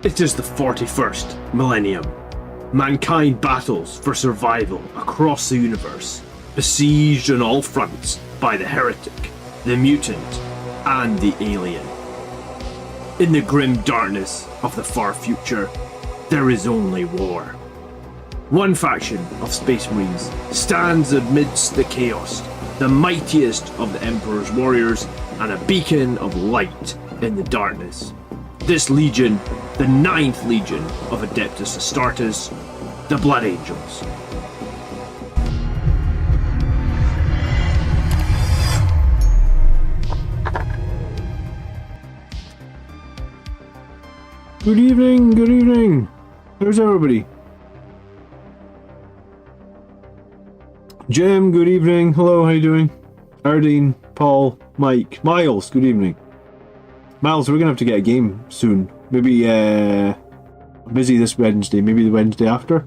It is the 41st millennium. Mankind battles for survival across the universe, besieged on all fronts by the heretic, the mutant, and the alien. In the grim darkness of the far future, there is only war. One faction of Space Marines stands amidst the chaos, the mightiest of the Emperor's warriors, and a beacon of light in the darkness. This legion, the 9th Legion of Adeptus Astartes, the Blood Angels. Good evening, good evening. How's everybody? Jim, good evening. Hello, how you doing? Ardeen, Paul, Mike, Miles, good evening. Miles, we're gonna have to get a game soon. Maybe, I'm busy this Wednesday, maybe the Wednesday after.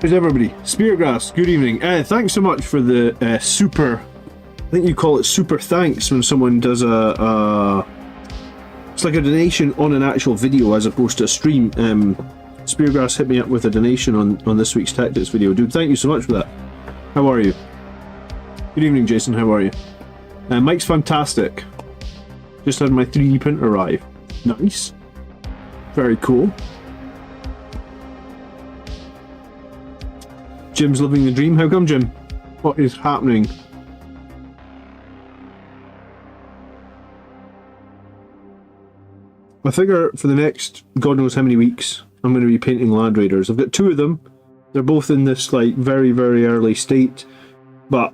How's everybody? Speargrass, good evening. Thanks so much for the super, I think you call it super thanks when someone does it's like a donation on an actual video as opposed to a stream. Speargrass hit me up with a donation on this week's Tactics video. Dude, thank you so much for that. How are you? Good evening, Jason, how are you? Mike's fantastic. Just had my 3D printer arrive. Nice. Very cool. Jim's living the dream. How come, Jim? What is happening? I figure for the next God knows how many weeks I'm going to be painting Land Raiders. I've got 2 of them. They're both in this like very, very early state, but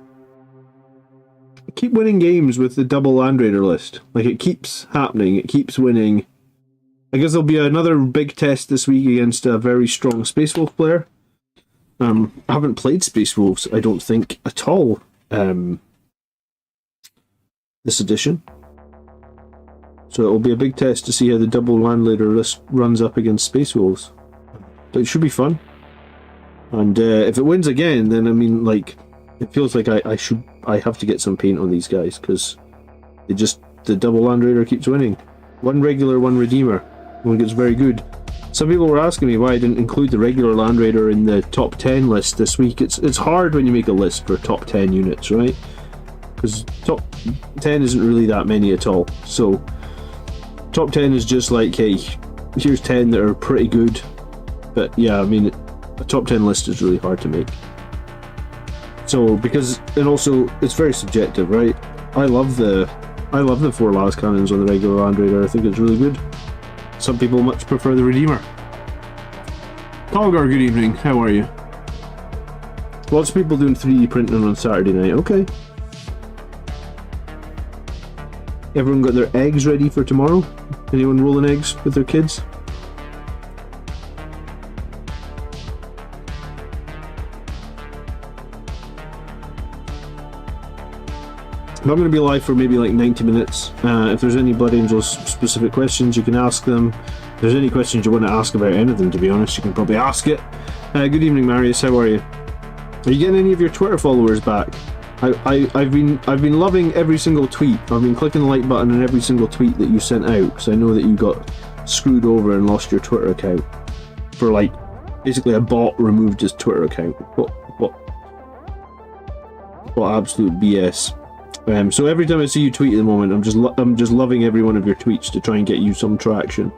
I keep winning games with the double Land Raider list. Like, it keeps happening, it keeps winning. I guess there'll be another big test this week against a very strong Space Wolf player. I haven't played Space Wolves, I don't think, at all this edition. So it'll be a big test to see how the double Land Raider list runs up against Space Wolves. But it should be fun. And if it wins again, then I mean, like, it feels like I have to get some paint on these guys, because the double Land Raider keeps winning. One regular, one Redeemer. One gets very good. Some people were asking me why I didn't include the regular Land Raider in the top 10 list this week. It's hard when you make a list for top 10 units, right? Because top 10 isn't really that many at all. So top 10 is just like, hey, here's 10 that are pretty good. But yeah, I mean, a top 10 list is really hard to make. So, and also, it's very subjective, right? I love the 4 las cannons on the regular Land Raider. I think it's really good. Some people much prefer the Redeemer. Colgar, good evening. How are you? Lots of people doing 3D printing on Saturday night. Okay. Everyone got their eggs ready for tomorrow? Anyone rolling eggs with their kids? I'm going to be live for maybe like 90 minutes. If there's any Blood Angels specific questions, you can ask them. If there's any questions you want to ask about anything, to be honest, you can probably ask it. Good evening, Marius. How are you? Are you getting any of your Twitter followers back? I've been loving every single tweet. I've been clicking the like button on every single tweet that you sent out, because I know that you got screwed over and lost your Twitter account for, like, basically a bot removed his Twitter account. What absolute BS. So every time I see you tweet at the moment, I'm just loving every one of your tweets to try and get you some traction.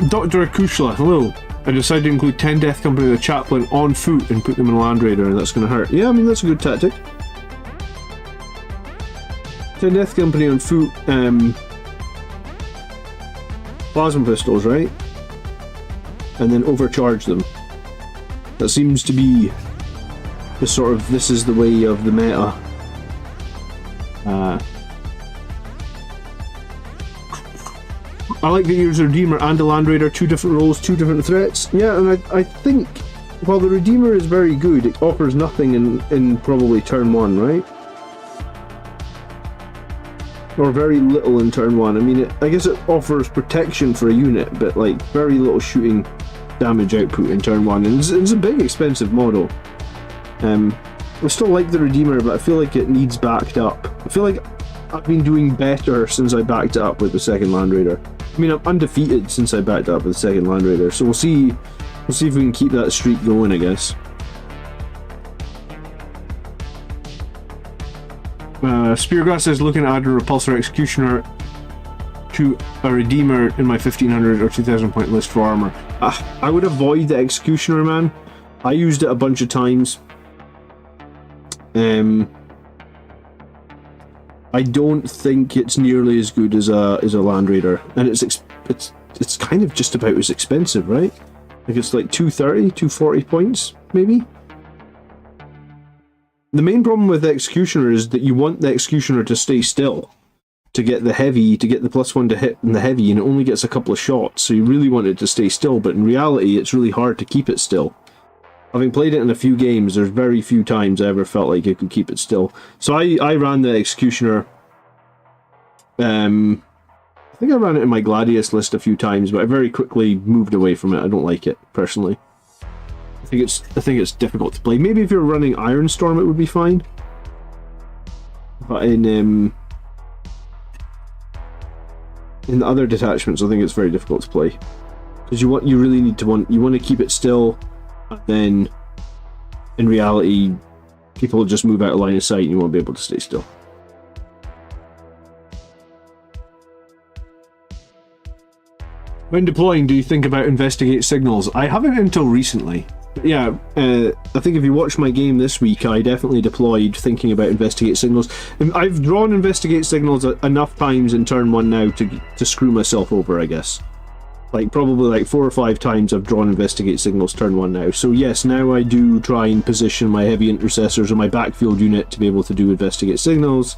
Dr. Akushla, hello. I decided to include 10 Death Company with a chaplain on foot and put them in a Land Raider, and that's going to hurt. Yeah, I mean, that's a good tactic. 10 Death Company on foot, plasma pistols, right? And then overcharge them. That seems to be the sort of, this is the way of the meta. I like that you use a Redeemer and a Land Raider, 2 different roles, 2 different threats. Yeah, and I think, while the Redeemer is very good, it offers nothing in probably turn 1, right? Or very little in turn 1. I mean, I guess it offers protection for a unit, but like very little shooting damage output in turn 1, and it's a big expensive model. I still like the Redeemer, but I feel like it needs backed up. I feel like I've been doing better since I backed it up with the second Land Raider. I mean, I'm undefeated since I backed it up with the second Land Raider, so we'll see if we can keep that streak going, I guess. Speargrass says, looking to add a Repulsor Executioner to a Redeemer in my 1500 or 2000 point list for armor. I would avoid the Executioner, man. I used it a bunch of times. I don't think it's nearly as good as a Land Raider, and it's kind of just about as expensive, right? Like it's like 230, 240 points, maybe. The main problem with the Executioner is that you want the Executioner to stay still to get the heavy, to get the +1 to hit in the heavy, and it only gets a couple of shots, so you really want it to stay still, but in reality it's really hard to keep it still. Having played it in a few games, there's very few times I ever felt like it could keep it still. So I ran the Executioner. I think I ran it in my Gladius list a few times, but I very quickly moved away from it. I don't like it, personally. I think it's difficult to play. Maybe if you're running Ironstorm, it would be fine. But in the other detachments, I think it's very difficult to play. Because you want to keep it still. And then, in reality, people will just move out of line of sight and you won't be able to stay still. When deploying, do you think about investigate signals? I haven't until recently. But yeah, I think if you watch my game this week, I definitely deployed thinking about investigate signals. I've drawn investigate signals enough times in turn 1 now to screw myself over, I guess. Like, probably like 4 or 5 times I've drawn investigate signals turn 1 now. So yes, now I do try and position my heavy intercessors or my backfield unit to be able to do investigate signals.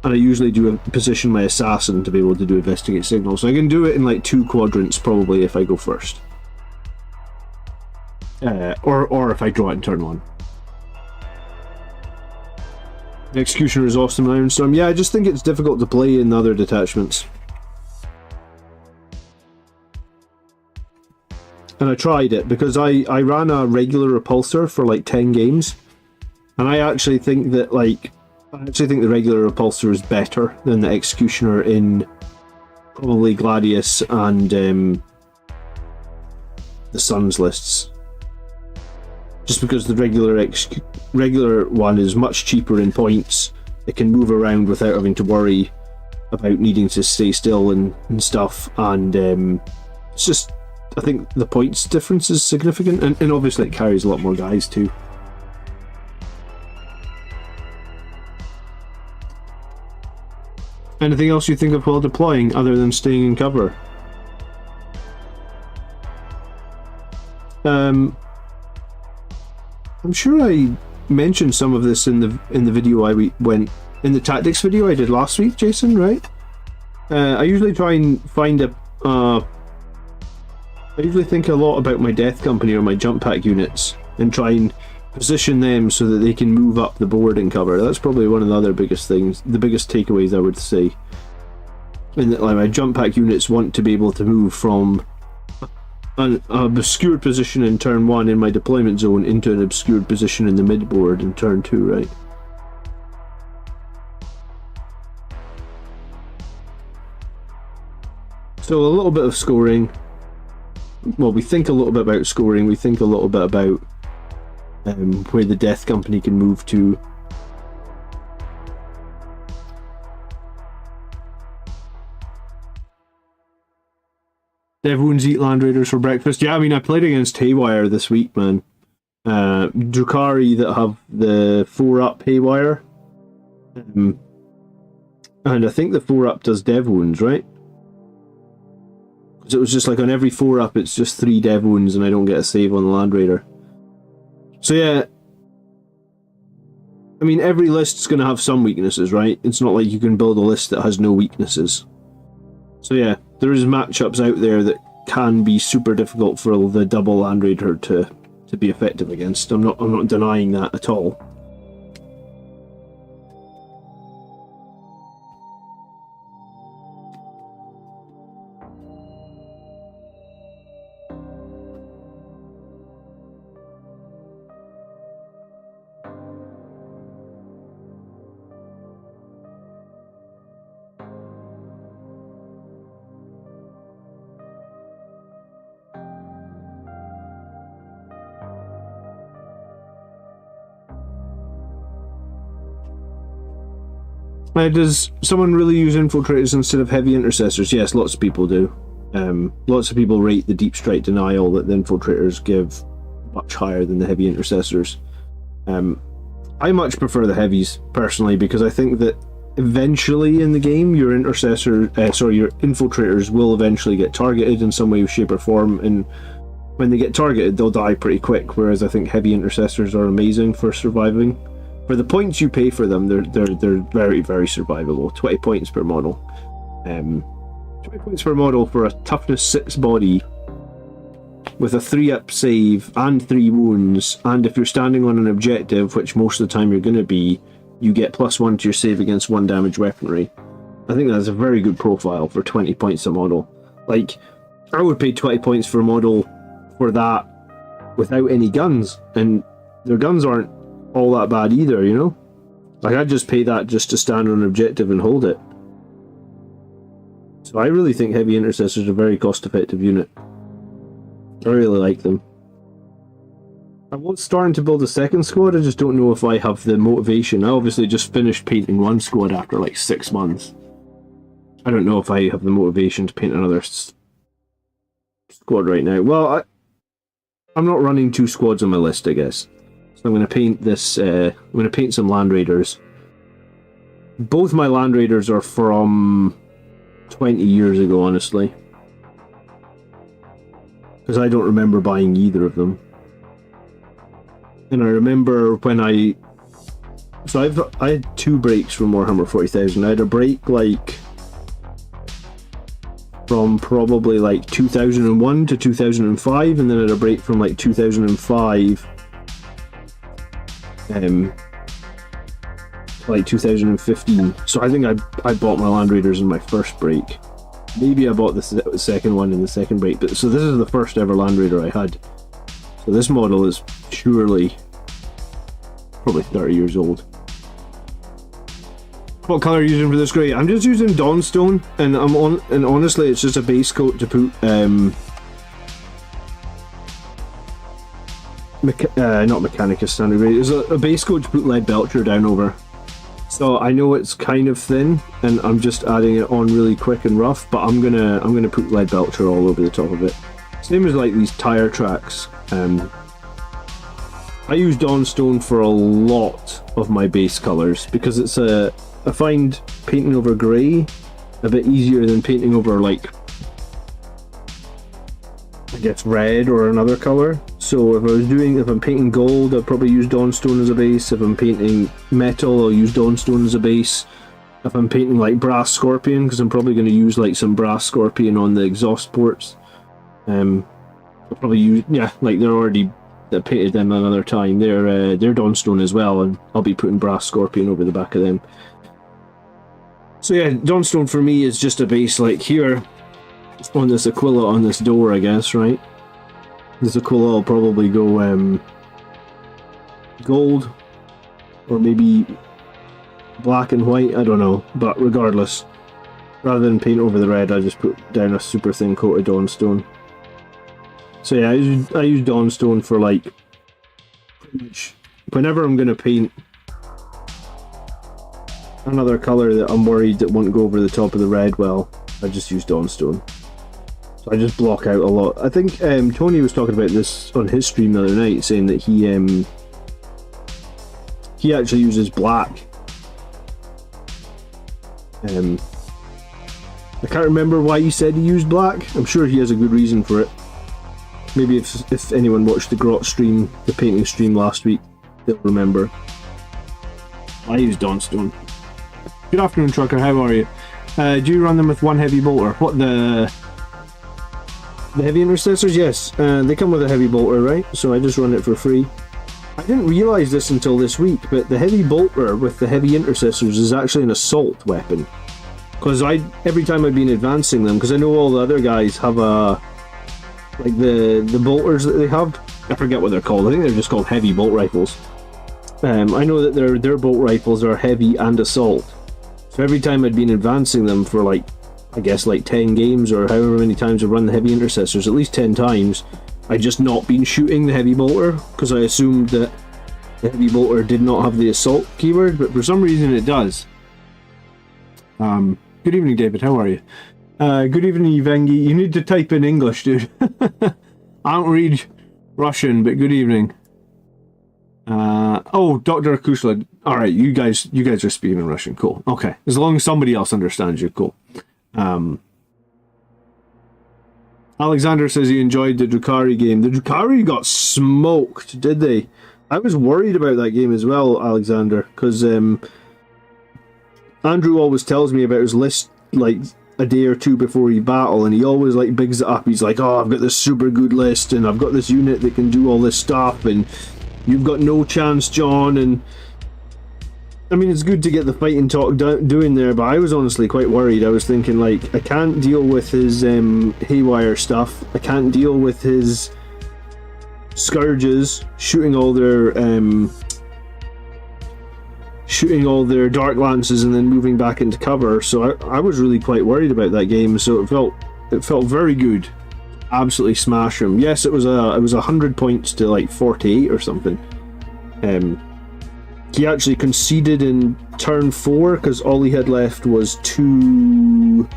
And I usually do position my assassin to be able to do investigate signals. So I can do it in like 2 quadrants probably if I go first. Or if I draw it in turn 1. The Executioner is awesome in Ironstorm. Yeah, I just think it's difficult to play in other detachments. And I tried it because I ran a regular repulsor for like 10 games, and I actually think that the regular repulsor is better than the Executioner in probably Gladius and the Suns lists. Just because the regular one is much cheaper in points, it can move around without having to worry about needing to stay still and stuff, and it's just, I think the points difference is significant, and obviously it carries a lot more guys too. Anything else you think of while deploying other than staying in cover? I'm sure I mentioned some of this in the video in the tactics video I did last week, Jason, right? I usually try and find I usually think a lot about my Death Company or my jump pack units and try and position them so that they can move up the board and cover. That's probably one of the other biggest things, the biggest takeaways I would say. And that like my jump pack units want to be able to move from an obscured position in turn 1 in my deployment zone into an obscured position in the mid board in turn 2, right? So a little bit of scoring. Well, we think a little bit about scoring, we think a little bit about where the Death Company can move to. Dev Wounds eat Land Raiders for breakfast. Yeah, I mean, I played against Haywire this week, man. Drukhari that have the 4-up Haywire. And I think the 4-up does Dev Wounds, right? So it was just like on every 4-up it's just 3 Dev Wounds and I don't get a save on the Land Raider. So yeah, I mean every list's going to have some weaknesses, right? It's not like you can build a list that has no weaknesses. So yeah, there is matchups out there that can be super difficult for the double Land Raider to be effective against. I'm not denying that at all. Does someone really use infiltrators instead of heavy intercessors? Yes, lots of people do. Lots of people rate the deep strike denial that the infiltrators give much higher than the heavy intercessors. I much prefer the heavies personally, because I think that eventually in the game your infiltrators will eventually get targeted in some way, shape or form, and when they get targeted they'll die pretty quick, whereas I think heavy intercessors are amazing for surviving. For the points you pay for them, they're very, very survivable. 20 points per model. 20 points per model for a toughness 6 body with a 3-up save and 3 wounds, and if you're standing on an objective, which most of the time you're going to be, you get +1 to your save against 1 damage weaponry. I think that's a very good profile for 20 points a model. Like, I would pay 20 points for a model for that without any guns, and their guns aren't all that bad either, you know? Like, I'd just pay that just to stand on an objective and hold it. So I really think heavy intercessors are a very cost-effective unit. I really like them. I was starting to build a second squad, I just don't know if I have the motivation. I obviously just finished painting one squad after like 6 months. I don't know if I have the motivation to paint another squad right now. Well, I'm not running 2 squads on my list, I guess. So I'm going to paint this, I'm going to paint some Land Raiders. Both my Land Raiders are from 20 years ago, honestly. Because I don't remember buying either of them. And I remember when I had 2 breaks from Warhammer 40,000. I had a break like from probably like 2001 to 2005, and then I had a break from like 2005 to like 2015. So I think I bought my Land Raiders in my first break. Maybe I bought the second one in the second break, but so this is the first ever Land Raider I had. So this model is surely probably 30 years old. What colour are you using for this grey? I'm just using Dawnstone, and honestly it's just a base coat to put not Mechanicus standard grey. It's a base coat to put Lead Belcher down over. So I know it's kind of thin, and I'm just adding it on really quick and rough, but I'm gonna put Lead Belcher all over the top of it. Same as like these tire tracks. I use Dawnstone for a lot of my base colours because it's I find painting over grey a bit easier than painting over, like, I guess red or another colour. So if I'm painting gold, I'd probably use Dawnstone as a base. If I'm painting metal, I'll use Dawnstone as a base. If I'm painting like Brass Scorpion, because I'm probably going to use like some Brass Scorpion on the exhaust ports, I'll probably use, yeah, like they're already painted them another time. They're Dawnstone as well, and I'll be putting Brass Scorpion over the back of them. So yeah, Dawnstone for me is just a base, like here on this Aquila on this door, I guess, right? This Aquila will probably go gold, or maybe black and white, I don't know, but regardless, rather than paint over the red, I just put down a super thin coat of Dawnstone. So yeah, I use Dawnstone for like pretty much whenever I'm going to paint another colour that I'm worried that won't go over the top of the red well, I just use Dawnstone. So I just block out a lot. I think Tony was talking about this on his stream the other night, saying that he actually uses black. I can't remember why he said he used black. I'm sure he has a good reason for it. Maybe if anyone watched the Grot stream, the painting stream last week, they'll remember. I use Dawnstone. Good afternoon, Trucker, how are you? Do you run them with one heavy bolter? What, the heavy intercessors? Yes, they come with a heavy bolter, right? So I just run it for free. I didn't realise this until this week, but the heavy bolter with the heavy intercessors is actually an assault weapon. Because every time I've been advancing them, because I know all the other guys have like the bolters that they have, I forget what they're called. I think they're just called heavy bolt rifles. I know that their bolt rifles are heavy and assault. So every time I'd been advancing them for like, I guess like 10 games or however many times I've run the heavy intercessors, at least 10 times, I'd just not been shooting the heavy bolter because I assumed that the heavy bolter did not have the assault keyword, but for some reason it does. Good evening, David. How are you? Good evening, Evangi. You need to type in English, dude. I don't read Russian, but good evening. Oh, Dr. Akushla. All right, you guys are speaking in Russian. Cool. Okay, as long as somebody else understands you, cool. Alexander says he enjoyed the Drukhari game. The Drukhari got smoked, did they? I was worried about that game as well, Alexander, because Andrew always tells me about his list like a day or two before he battle, and he always like bigs it up. He's like, "Oh, I've got this super good list, and I've got this unit that can do all this stuff, and you've got no chance, John." And I mean, it's good to get the fighting talk doing there, but I was honestly quite worried. I was thinking, like, I can't deal with his haywire stuff. I can't deal with his scourges shooting all their dark lances and then moving back into cover. So I was really quite worried about that game. So it felt very good. Absolutely smash him. Yes, it was 100 points to like 48 or something. He actually conceded in turn 4 because all he had left was two.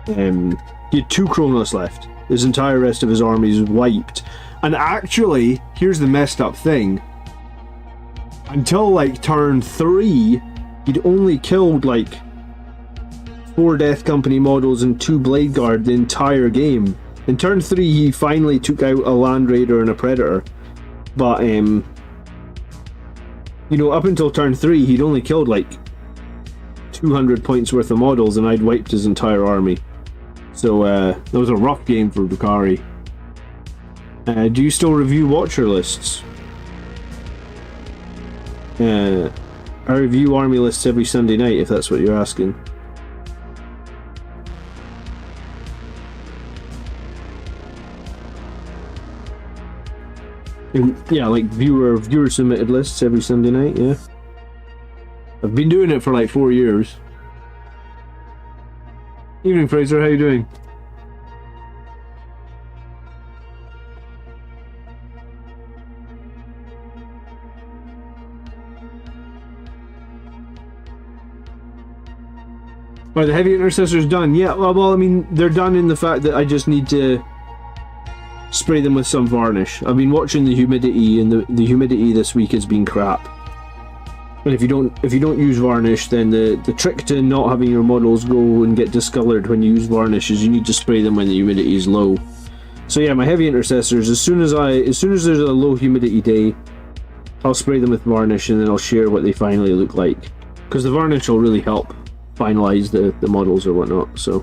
He had 2 Kronos left. His entire rest of his army is wiped. And actually, here's the messed up thing. Until like turn 3, he'd only killed like 4 Death Company models and 2 Blade Guard the entire game. In turn 3, he finally took out a Land Raider and a Predator. But you know, up until turn 3, he'd only killed like 200 points worth of models, and I'd wiped his entire army. So that was a rough game for Drukhari. Do you still review Watcher lists? I review army lists every Sunday night, if that's what you're asking. Yeah, like viewer submitted lists every Sunday night, yeah. I've been doing it for like 4 years. Evening, Fraser, how you doing? Are the heavy intercessors done? Yeah, well, I mean, they're done in the fact that I just need to spray them with some varnish. I've been watching the humidity, and the humidity this week has been crap. And if you don't use varnish, then the trick to not having your models go and get discolored when you use varnish is you need to spray them when the humidity is low. So yeah, my heavy intercessors, as soon as there's a low humidity day, I'll spray them with varnish, and then I'll share what they finally look like. Because the varnish will really help finalize the models or whatnot. So,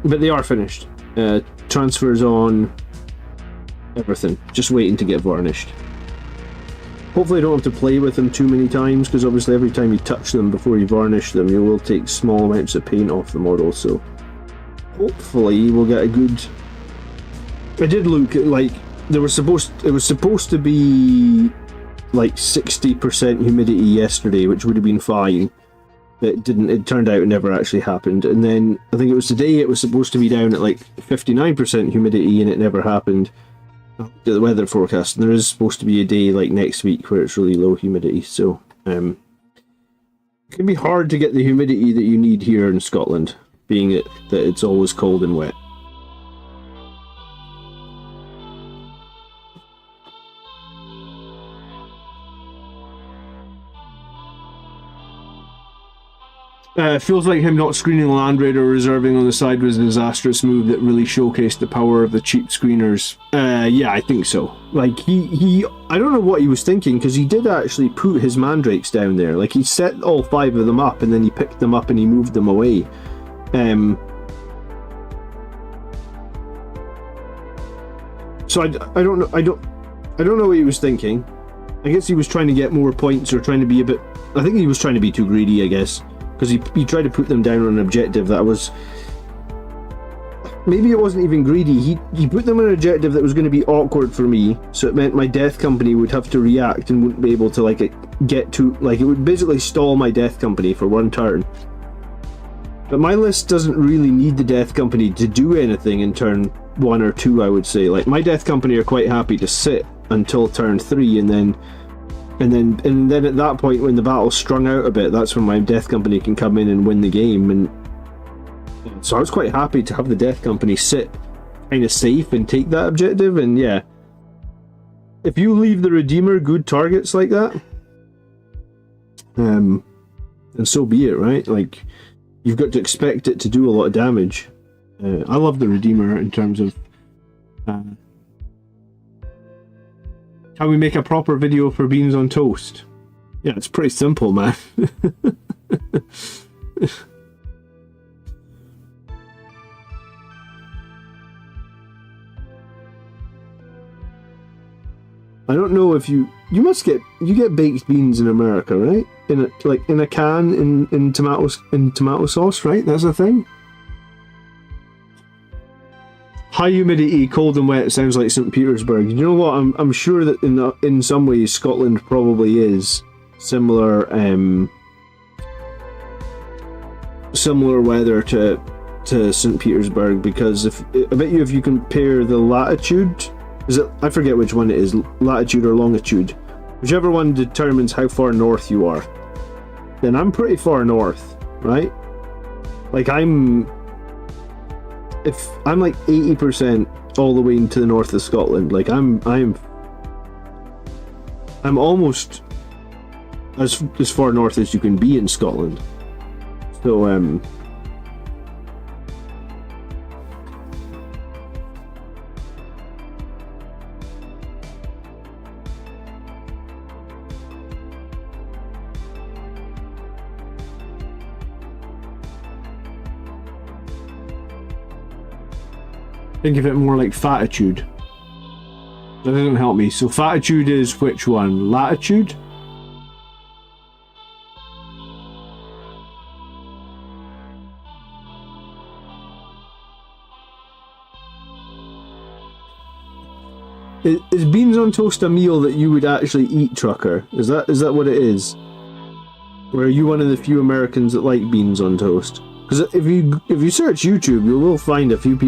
but they are finished. Transfers on, everything. Just waiting to get varnished. Hopefully I don't have to play with them too many times, because obviously every time you touch them before you varnish them, you will take small amounts of paint off the model, so hopefully we'll get a good... I did look at, like, it was supposed to be like 60% humidity yesterday, which would have been fine. It didn't. It turned out it never actually happened. And then I think it was today it was supposed to be down at like 59% humidity, and it never happened. The weather forecast, and there is supposed to be a day like next week where it's really low humidity. So it can be hard to get the humidity that you need here in Scotland, being that it's always cold and wet. Feels like him not screening Land Raider reserving on the side was a disastrous move that really showcased the power of the cheap screeners. Yeah, I think so. Like, he I don't know what he was thinking, because he did actually put his mandrakes down there. Like, he set all 5 of them up, and then he picked them up and he moved them away. So I don't know what he was thinking. I guess he was trying to get more points, or trying to be a bit... I think he was trying to be too greedy, I guess. Because he tried to put them down on an objective that was... Maybe it wasn't even greedy. He put them on an objective that was going to be awkward for me, so it meant my Death Company would have to react and wouldn't be able to, like, get to... Like, it would basically stall my Death Company for 1 turn. But my list doesn't really need the Death Company to do anything in turn 1 or 2, I would say. Like, my Death Company are quite happy to sit until turn 3 and then and then at that point, when the battle's strung out a bit, that's when my Death Company can come in and win the game. And so I was quite happy to have the Death Company sit kind of safe and take that objective. And yeah, if you leave the Redeemer good targets like that, and so be it, right? Like, you've got to expect it to do a lot of damage. I love the Redeemer in terms of how we make a proper video for Beans on Toast. Yeah, it's pretty simple, man. I don't know if you get baked beans in America, right? In a can in tomato sauce, right? That's a thing. High humidity, cold and wet sounds like St. Petersburg. You know what? I'm sure that in some ways Scotland probably is similar weather to St. Petersburg, because I bet you if you compare the latitude, I forget which one it is, latitude or longitude, whichever one determines how far north you are, then I'm pretty far north, right? Like I'm like 80% all the way into the north of Scotland. Like I'm almost as far north as you can be in Scotland. So think of it more like fatitude. That doesn't help me. So fatitude is which one? Latitude? Is beans on toast a meal that you would actually eat, Trucker? Is that what it is? Or are you one of the few Americans that like beans on toast? Because if you search YouTube, you will find a few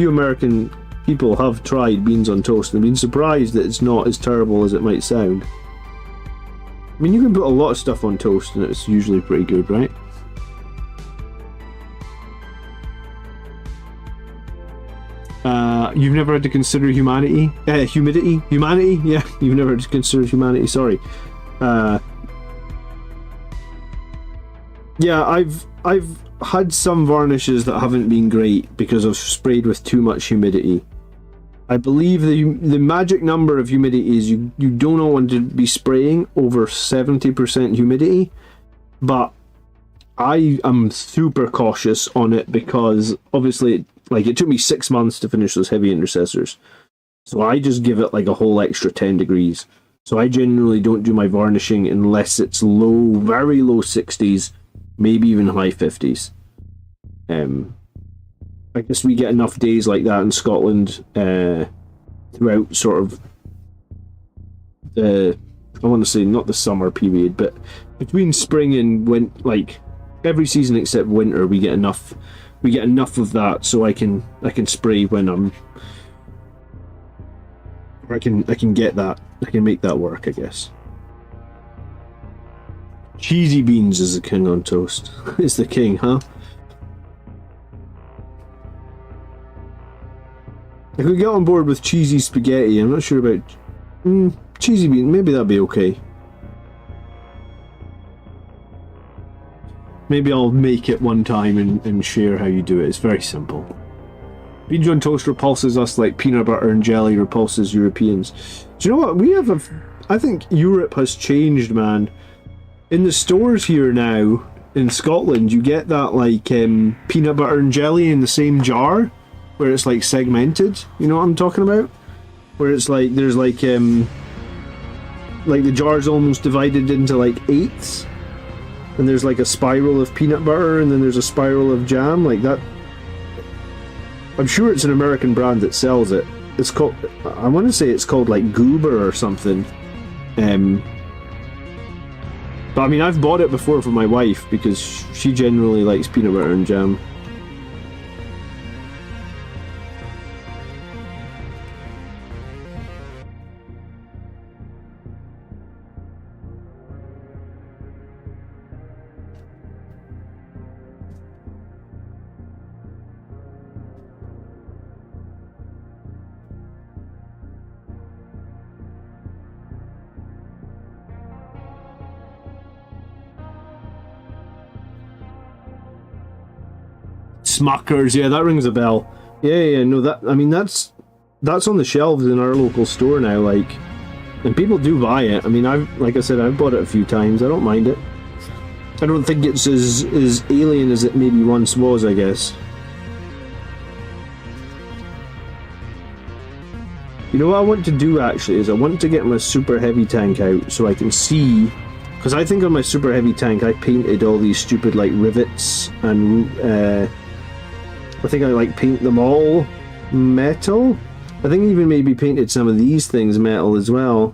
American people have tried beans on toast and been surprised that it's not as terrible as it might sound. I mean, you can put a lot of stuff on toast and it's usually pretty good, right? You've never had to consider humidity? Yeah, you've never had to consider humanity, sorry. Yeah, I've had some varnishes that haven't been great because I've sprayed with too much humidity. I believe the magic number of humidity is you don't want to be spraying over 70% humidity, but I am super cautious on it because obviously it took me 6 months to finish those heavy intercessors. So I just give it like a whole extra 10 degrees. So I generally don't do my varnishing unless it's low, very low 60s, maybe even high 50s. I guess we get enough days like that in Scotland throughout sort of I want to say not the summer period, but between spring and winter, like every season except winter, we get enough of that, so I can spray when I can get that, I can make that work, I guess. Cheesy beans is the king on toast. Is the king, huh? I could get on board with cheesy spaghetti. I'm not sure about cheesy beans. Maybe that'd be okay. Maybe I'll make it one time and share how you do it. It's very simple. Beans on toast repulses us like peanut butter and jelly repulses Europeans. Do you know what? I think Europe has changed, man. In the stores here now, in Scotland, you get that like peanut butter and jelly in the same jar, where it's like segmented. You know what I'm talking about? Where it's like, there's like the jar's almost divided into like eighths. And there's like a spiral of peanut butter, and then there's a spiral of jam, like that. I'm sure it's an American brand that sells it. It's called, I want to say it's called like Goober or something. But I mean, I've bought it before for my wife because she generally likes peanut butter and jam. Smuckers. Yeah, that rings a bell. Yeah, no, that, I mean, that's on the shelves in our local store now, like, and people do buy it. I mean, like I said, I've bought it a few times. I don't mind it. I don't think it's as alien as it maybe once was, I guess. You know what I want to do, actually, is I want to get my super heavy tank out so I can see, because I think on my super heavy tank I painted all these stupid, like, rivets, and I think I, like, paint them all metal. I think I even maybe painted some of these things metal as well.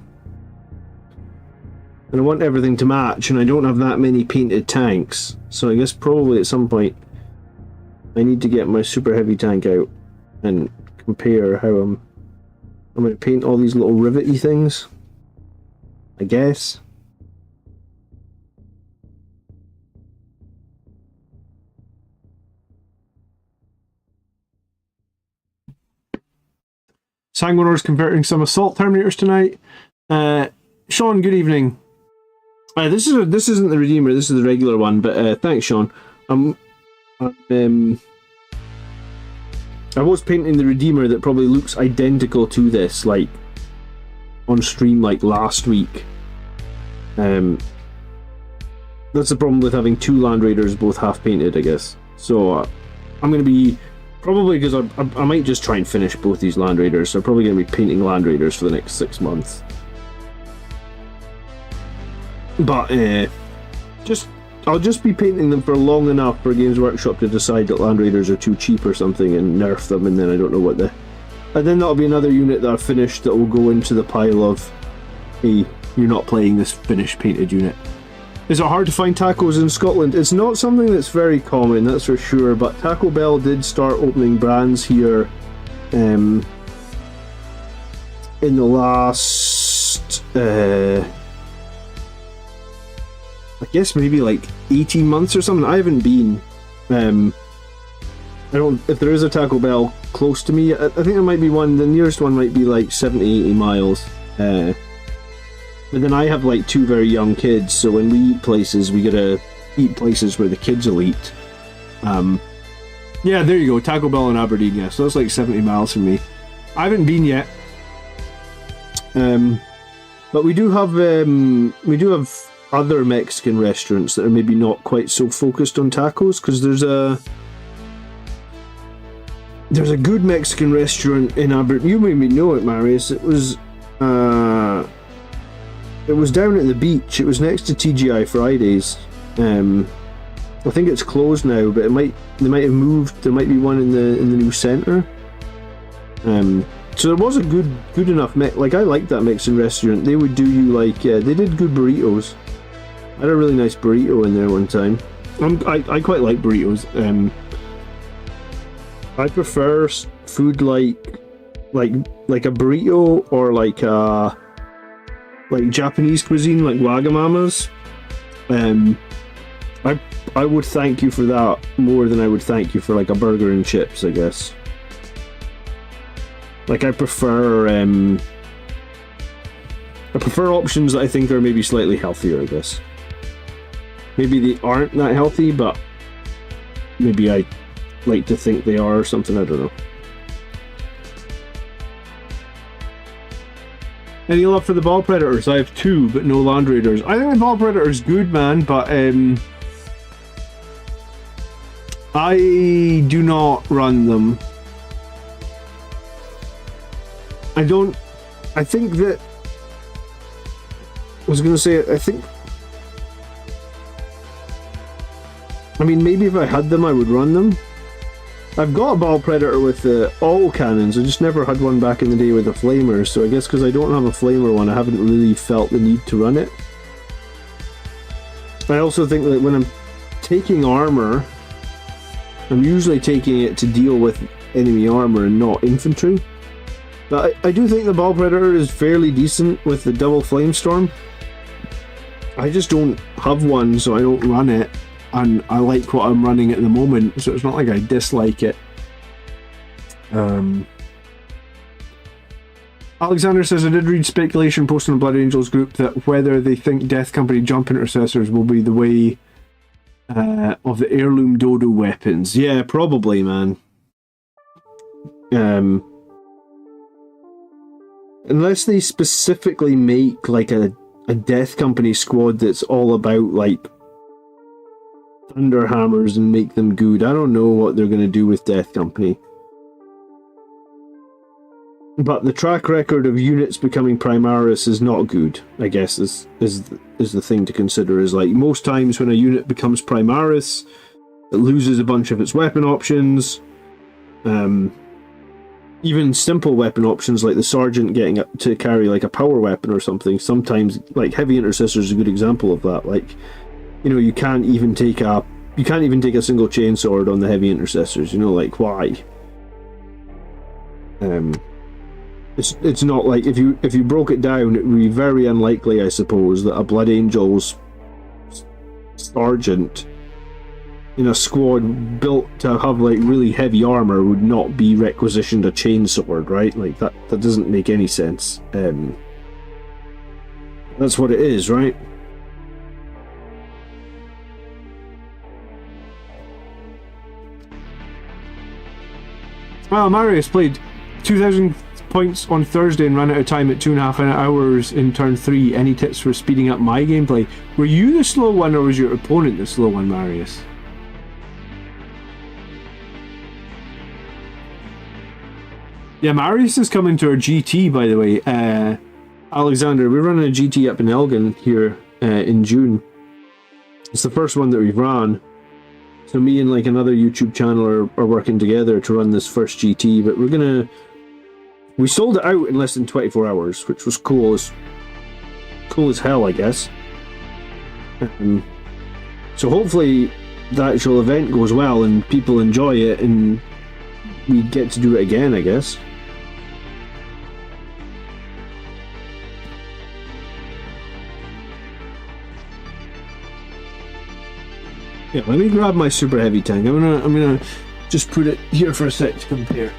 And I want everything to match, and I don't have that many painted tanks. So I guess probably at some point I need to get my super heavy tank out and compare how I'm going to paint all these little rivety things, I guess. Sanguinor's converting some assault terminators tonight. Sean, good evening. This isn't the Redeemer. This is the regular one. But thanks, Sean. I was painting the Redeemer that probably looks identical to this, like on stream, like last week. That's the problem with having two Land Raiders both half painted, I guess. So I'm going to be probably, because I might just try and finish both these Land Raiders. So I'm probably going to be painting Land Raiders for the next 6 months. But I'll just be painting them for long enough for Games Workshop to decide that Land Raiders are too cheap or something and nerf them, and then I don't know what and then that'll be another unit that I've finished that will go into the pile of, hey, you're not playing this finished painted unit. Is it hard to find tacos in Scotland? It's not something that's very common, that's for sure, but Taco Bell did start opening brands here in the last I guess maybe like 18 months or something. I haven't been. I don't. If there is a Taco Bell close to me, I think there might be one. The nearest one might be like 70, 80 miles. But then I have like 2 very young kids, so when we eat places, we gotta eat places where the kids will eat. Yeah, there you go. Taco Bell in Aberdeen. Yeah, so that's like 70 miles from me. I haven't been yet. But we do have other Mexican restaurants that are maybe not quite so focused on tacos, because there's a good Mexican restaurant in Aberdeen. You maybe know it, Marius. It was down at the beach. It was next to TGI Fridays. I think it's closed now, but they might have moved. There might be one in the new centre. So there was a good enough like, I liked that Mexican restaurant. They would do you like, they did good burritos. I had a really nice burrito in there one time. I quite like burritos. I prefer food like a burrito, or like Japanese cuisine, like Wagamamas. I would thank you for that more than I would thank you for like a burger and chips, I guess. Like, I prefer options that I think are maybe slightly healthier, I guess. Maybe they aren't that healthy, but maybe I like to think they are or something, I don't know. Any love for the Ball Predators? I have 2, but no Land Raiders. I think the Ball Predator is good, man, but I do not run them. I think that... I was going to say, I mean, maybe if I had them, I would run them. I've got a Ball Predator with the autocannons. I just never had one back in the day with a flamer, so I guess because I don't have a flamer one, I haven't really felt the need to run it. I also think that when I'm taking armor, I'm usually taking it to deal with enemy armor and not infantry. But I do think the Ball Predator is fairly decent with the double Flamestorm. I just don't have one, so I don't run it. And I like what I'm running at the moment, so it's not like I dislike it. Alexander says, I did read speculation posted on the Blood Angels group that whether they think Death Company jump intercessors will be the way of the heirloom dodo weapons. Yeah, probably, man. Unless they specifically make like a Death Company squad that's all about like thunder hammers and make them good. I don't know what they're going to do with Death Company. But the track record of units becoming Primaris is not good, I guess, is the thing to consider. Is like most times when a unit becomes Primaris, it loses a bunch of its weapon options. Even simple weapon options like the Sergeant getting to carry like a power weapon or something. Sometimes, like Heavy Intercessor is a good example of that. Like, you know, you can't even take a single chainsword on the Heavy Intercessors. You know, like why? It's not like if you broke it down, it would be very unlikely, I suppose, that a Blood Angel's Sergeant in a squad built to have like really heavy armor would not be requisitioned a chainsword, right? Like that doesn't make any sense. That's what it is, right? Well, Marius played 2,000 points on Thursday and ran out of time at 2.5 hours in turn 3. Any tips for speeding up my gameplay? Were you the slow one or was your opponent the slow one, Marius? Yeah, Marius is coming to our GT, by the way. Alexander, we're running a GT up in Elgin here in June. It's the first one that we've run. So me and like another YouTube channel are working together to run this first GT, but we sold it out in less than 24 hours, which was cool as hell, I guess. So hopefully the actual event goes well and people enjoy it and we get to do it again, I guess. Yeah, let me grab my super heavy tank. I'm gonna just put it here for a sec to compare.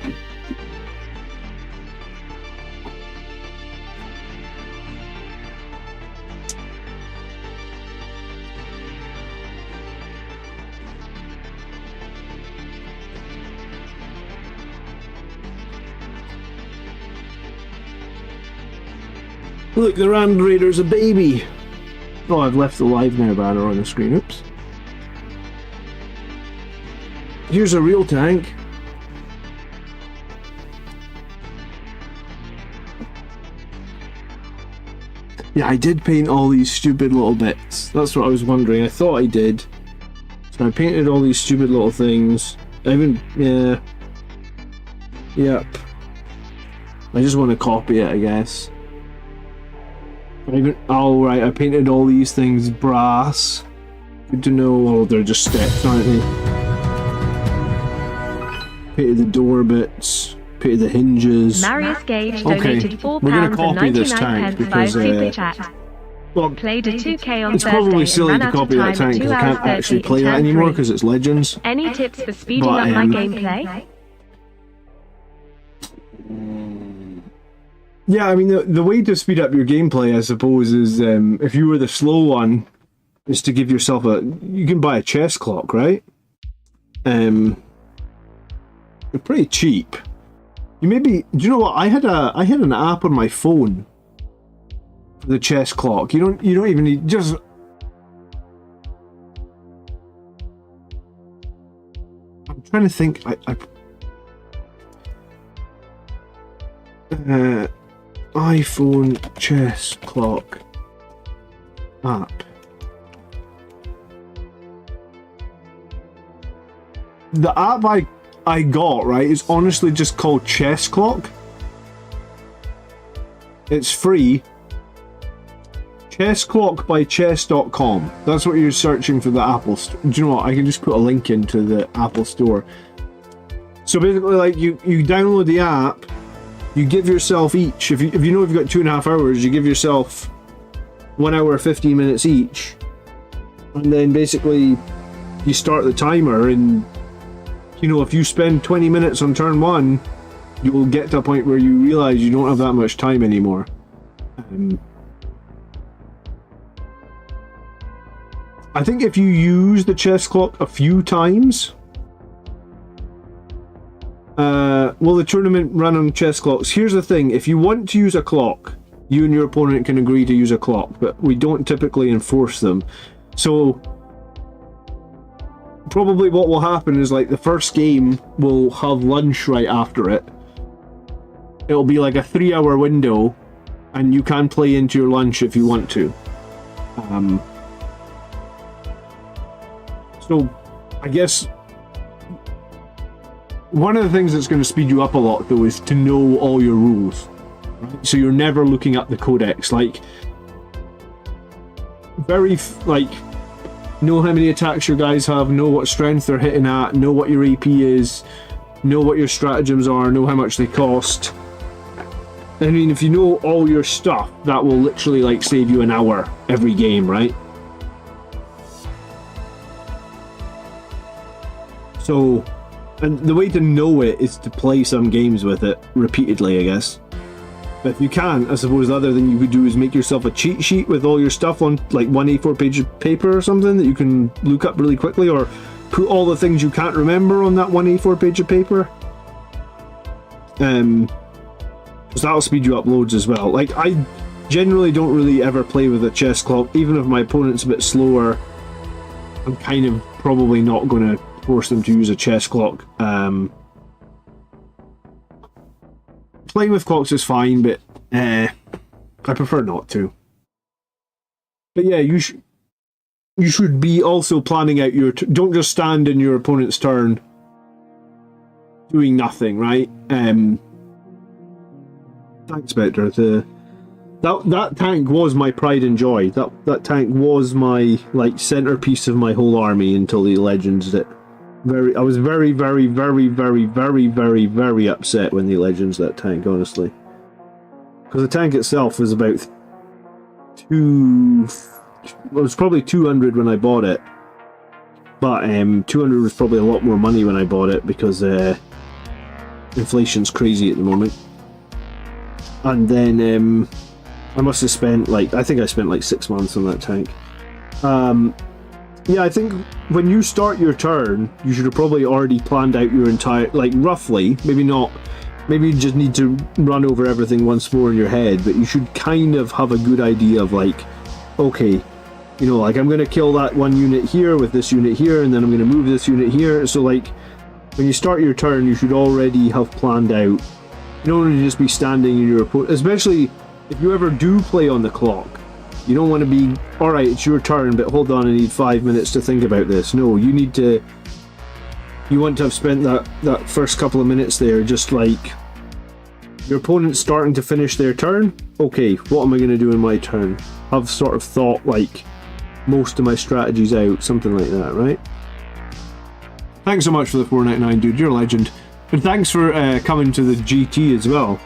Look, the Rand Raider's a baby! Oh, I've left the live now banner on the screen. Oops. Here's a real tank. Yeah, I did paint all these stupid little bits. That's what I was wondering. I thought I did. So I painted all these stupid little things. Yeah. Yep. I just want to copy it, I guess. Right, I painted all these things brass. Good to know. Oh, they're just steps, aren't they? Painted the door bits, painted the hinges. Marius Gage donated £4 we're going to copy this and tank 99 because super chat. well, Played a 2K on it's Thursday probably silly and to ran out copy of that time tank at because I 2 can't hours actually 30 play in that turn anymore 3. because it's Legends. Any tips for speeding But, up my gameplay? Yeah, I mean the way to speed up your gameplay, I suppose, is if you were the slow one, is to give yourself you can buy a chess clock, right? They're pretty cheap. Do you know what? I had an app on my phone for the chess clock. You don't even need just. I'm trying to think. iPhone chess clock app. The app I got, right, is honestly just called Chess Clock. It's free. Chess Clock by chess.com. That's what you're searching for the Apple Store. Do you know what? I can just put a link into the Apple Store. So basically, like, you download the app, you give yourself each, if you know you've got 2.5 hours, you give yourself 1 hour 15 minutes each. And then basically you start the timer and you know, if you spend 20 minutes on turn 1, you'll get to a point where you realize you don't have that much time anymore. I think if you use the chess clock a few times, will the tournament run on chess clocks? Here's the thing, if you want to use a clock, you and your opponent can agree to use a clock, but we don't typically enforce them. So probably what will happen is, like, the first game will have lunch right after it. It'll be like a 3-hour window, and you can play into your lunch if you want to. So I guess one of the things that's going to speed you up a lot, though, is to know all your rules. Right? So you're never looking up the codex. Like, know how many attacks your guys have, know what strength they're hitting at, know what your AP is, know what your stratagems are, know how much they cost. I mean, if you know all your stuff, that will literally, like, save you an hour every game, right? So, and the way to know it is to play some games with it repeatedly, I guess. But if you can, I suppose the other thing you could do is make yourself a cheat sheet with all your stuff on, like, one A4 page of paper or something that you can look up really quickly, or put all the things you can't remember on that one A4 page of paper. Because that'll speed you up loads as well. Like, I generally don't really ever play with a chess clock. Even if my opponent's a bit slower, I'm kind of probably not going to force them to use a chess clock. Playing with clocks is fine, but I prefer not to. But yeah, you should be also planning out your... don't just stand in your opponent's turn doing nothing, right? Thanks, Vector. That tank was my pride and joy. That tank was my, like, centerpiece of my whole army until the Legends did it. I was very, very, very, very, very, very, very upset when they Legends that tank, honestly. Because the tank itself was about it was probably 200 when I bought it. But 200 was probably a lot more money when I bought it, because inflation's crazy at the moment. And then I must have spent, like, I think I spent like 6 months on that tank. Yeah, I think when you start your turn, you should have probably already planned out your entire, like, roughly, maybe not, maybe you just need to run over everything once more in your head, but you should kind of have a good idea of, like, okay, you know, like, I'm going to kill that one unit here with this unit here, and then I'm going to move this unit here. So, like, when you start your turn, you should already have planned out. You don't want to just be standing in your opponent, especially if you ever do play on the clock. You don't want to be, alright, it's your turn, but hold on, I need 5 minutes to think about this. No, you want to have spent that first couple of minutes there, just like, your opponent's starting to finish their turn. Okay, what am I going to do in my turn? I've sort of thought, like, most of my strategies out, something like that, right? Thanks so much for the 4.99, dude, you're a legend. And thanks for coming to the GT as well.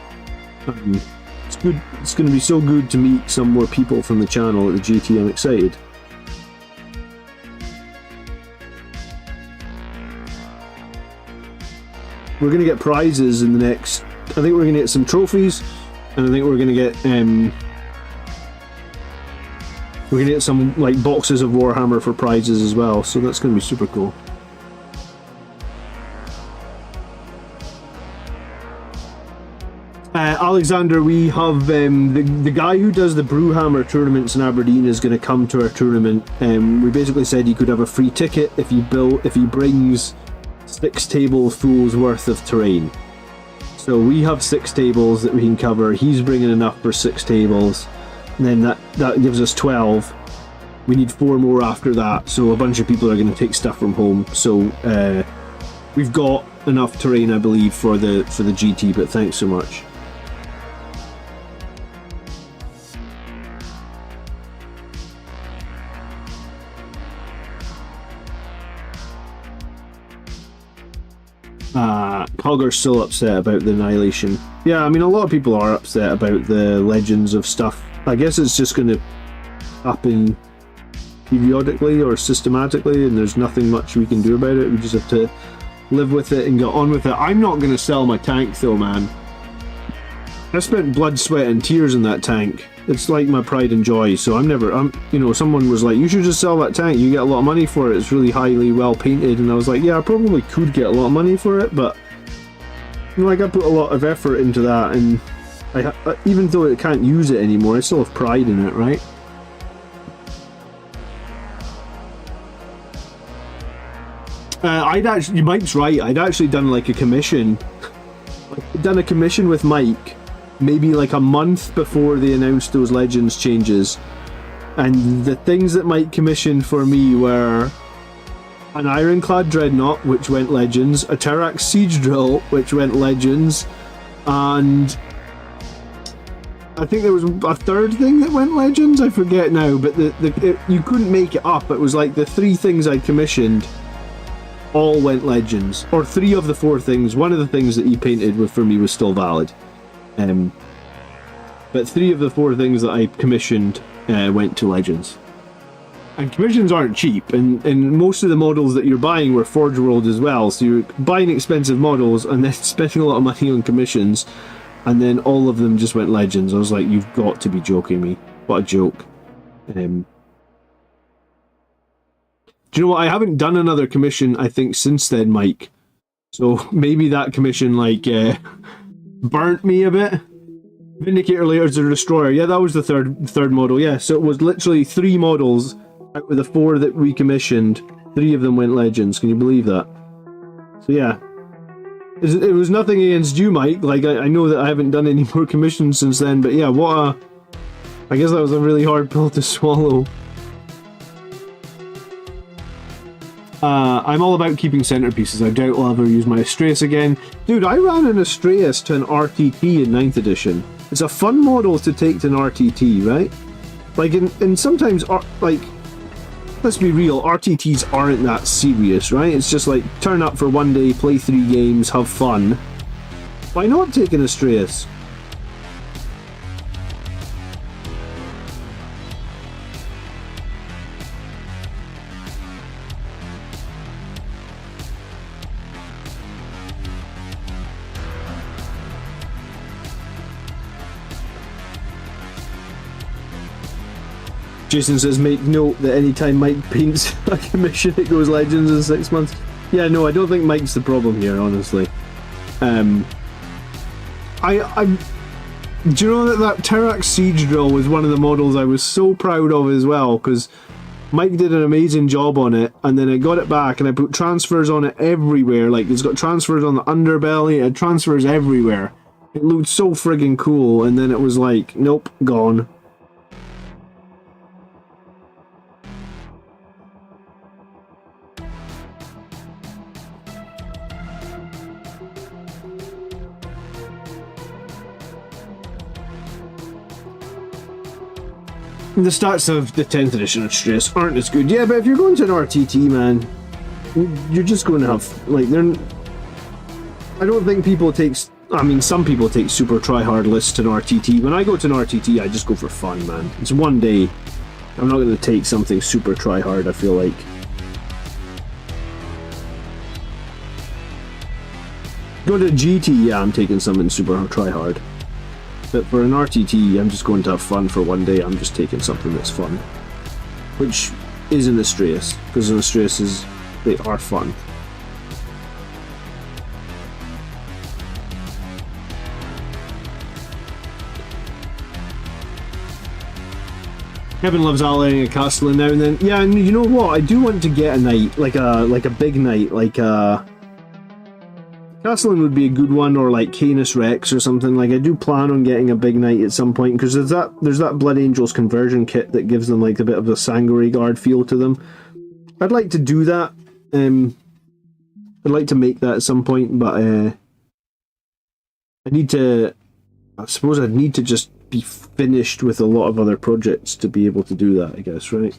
It's good. It's going to be so good to meet some more people from the channel at the GT. I'm excited. We're going to get prizes in the next... I think we're going to get some trophies, and I think we're going to get... we're going to get some, like, boxes of Warhammer for prizes as well, so that's going to be super cool. Alexander, we have the guy who does the Brewhammer tournaments in Aberdeen is going to come to our tournament. We basically said he could have a free ticket if he brings 6 tablesfuls worth of terrain. So we have 6 tables that we can cover. He's bringing enough for 6 tables, and then that gives us 12. We need 4 more after that, so a bunch of people are going to take stuff from home. So we've got enough terrain, I believe, for the GT. But thanks so much. Cogger's still upset about the Annihilation. Yeah, I mean, a lot of people are upset about the Legends of stuff. I guess it's just going to happen periodically or systematically, and there's nothing much we can do about it. We just have to live with it and get on with it. I'm not going to sell my tank though, man. I spent blood, sweat, and tears in that tank. It's like my pride and joy. So someone was like, "You should just sell that tank. You get a lot of money for it. It's really highly well painted." And I was like, "Yeah, I probably could get a lot of money for it, but I put a lot of effort into that, and even though I can't use it anymore, I still have pride in it, right?" Mike's right. I'd actually done like a commission. I'd done a commission with Mike. Maybe like a month before they announced those Legends changes. And the things that Mike commissioned for me were an Ironclad Dreadnought, which went Legends, a Terrax Siege Drill, which went Legends, and I think there was a third thing that went Legends, I forget now, but you couldn't make it up. It was like the 3 things I commissioned all went Legends. Or 3 of the 4 things. One of the things that he painted for me was still valid. But 3 of the 4 things that I commissioned went to Legends. And commissions aren't cheap, and most of the models that you're buying were Forge World as well, so you're buying expensive models and then spending a lot of money on commissions, and then all of them just went Legends. I was like, you've got to be joking me. What a joke. Do you know what? I haven't done another commission, I think, since then, Mike. So maybe that commission, burnt me a bit. Vindicator Later to Destroyer. Yeah, that was the third model. Yeah, so it was literally 3 models out of the 4 that we commissioned. 3 of them went Legends. Can you believe that? So yeah. It was nothing against you, Mike. I know that I haven't done any more commissions since then, but yeah, I guess that was a really hard pill to swallow. I'm all about keeping centerpieces. I doubt I'll ever use my Astraeus again. Dude, I ran an Astraeus to an RTT in 9th edition. It's a fun model to take to an RTT, right? And sometimes, let's be real, RTTs aren't that serious, right? It's just turn up for one day, play 3 games, have fun. Why not take an Astraeus? Jason says, make note that anytime Mike paints a commission, it goes Legends in 6 months. Yeah, no, I don't think Mike's the problem here, honestly. Do you know that Terrax Siege Drill was one of the models I was so proud of as well, because Mike did an amazing job on it, and then I got it back and I put transfers on it everywhere. It's got transfers on the underbelly, it had transfers everywhere. It looked so friggin' cool, and then it was nope, gone. The stats of the 10th edition of Astraeus aren't as good. Yeah, but if you're going to an RTT, man, you're just going to have, I don't think people take... some people take super try-hard lists to an RTT. When I go to an RTT, I just go for fun, man. It's one day. I'm not going to take something super try-hard, I feel like. Go to GT, yeah, I'm taking something super try-hard. But for an RTT, I'm just going to have fun for one day. I'm just taking something that's fun. Which is an Astraeus, because an Astraeus they are fun. Kevin loves outlining a castle now and then. Yeah, and you know what? I do want to get a knight, like a big knight, Castellan would be a good one, or Canis Rex or something. I do plan on getting a big knight at some point, because there's that Blood Angels conversion kit that gives them a bit of a Sanguinary Guard feel to them. I'd like to do that. I'd like to make that at some point, but I suppose I'd need to just be finished with a lot of other projects to be able to do that, I guess, right?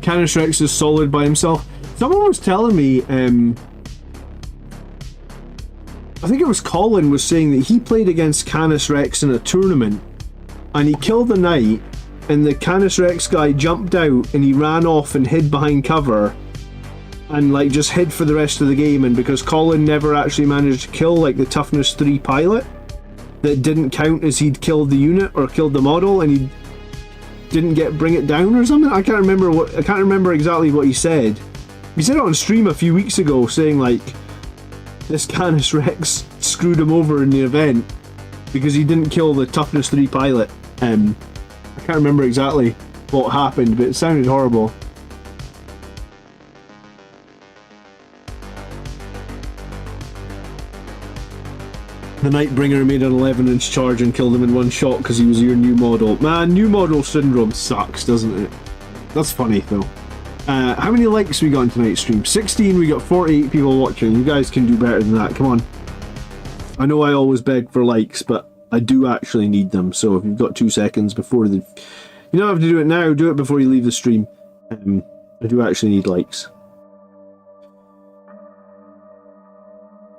Canis Rex is solid by himself. Someone was telling me, I think it was Colin was saying that he played against Canis Rex in a tournament and he killed the knight and the Canis Rex guy jumped out and he ran off and hid behind cover and like just hid for the rest of the game, and because Colin never actually managed to kill like the toughness 3 pilot, that didn't count as he'd killed the unit or killed the model, and he didn't bring it down or something. I can't remember exactly what he said. He said it on stream a few weeks ago, saying like this Canis Rex screwed him over in the event because he didn't kill the toughness 3 pilot. I can't remember exactly what happened, but it sounded horrible. The Nightbringer made an 11-inch charge and killed him in one shot because he was your new model. Man, new model syndrome sucks, doesn't it? That's funny though. How many likes we got on tonight's stream? 16, we got 48 people watching. You guys can do better than that, come on. I know I always beg for likes, but I do actually need them, so if you've got 2 seconds before the... You don't have to do it now, do it before you leave the stream. I do actually need likes.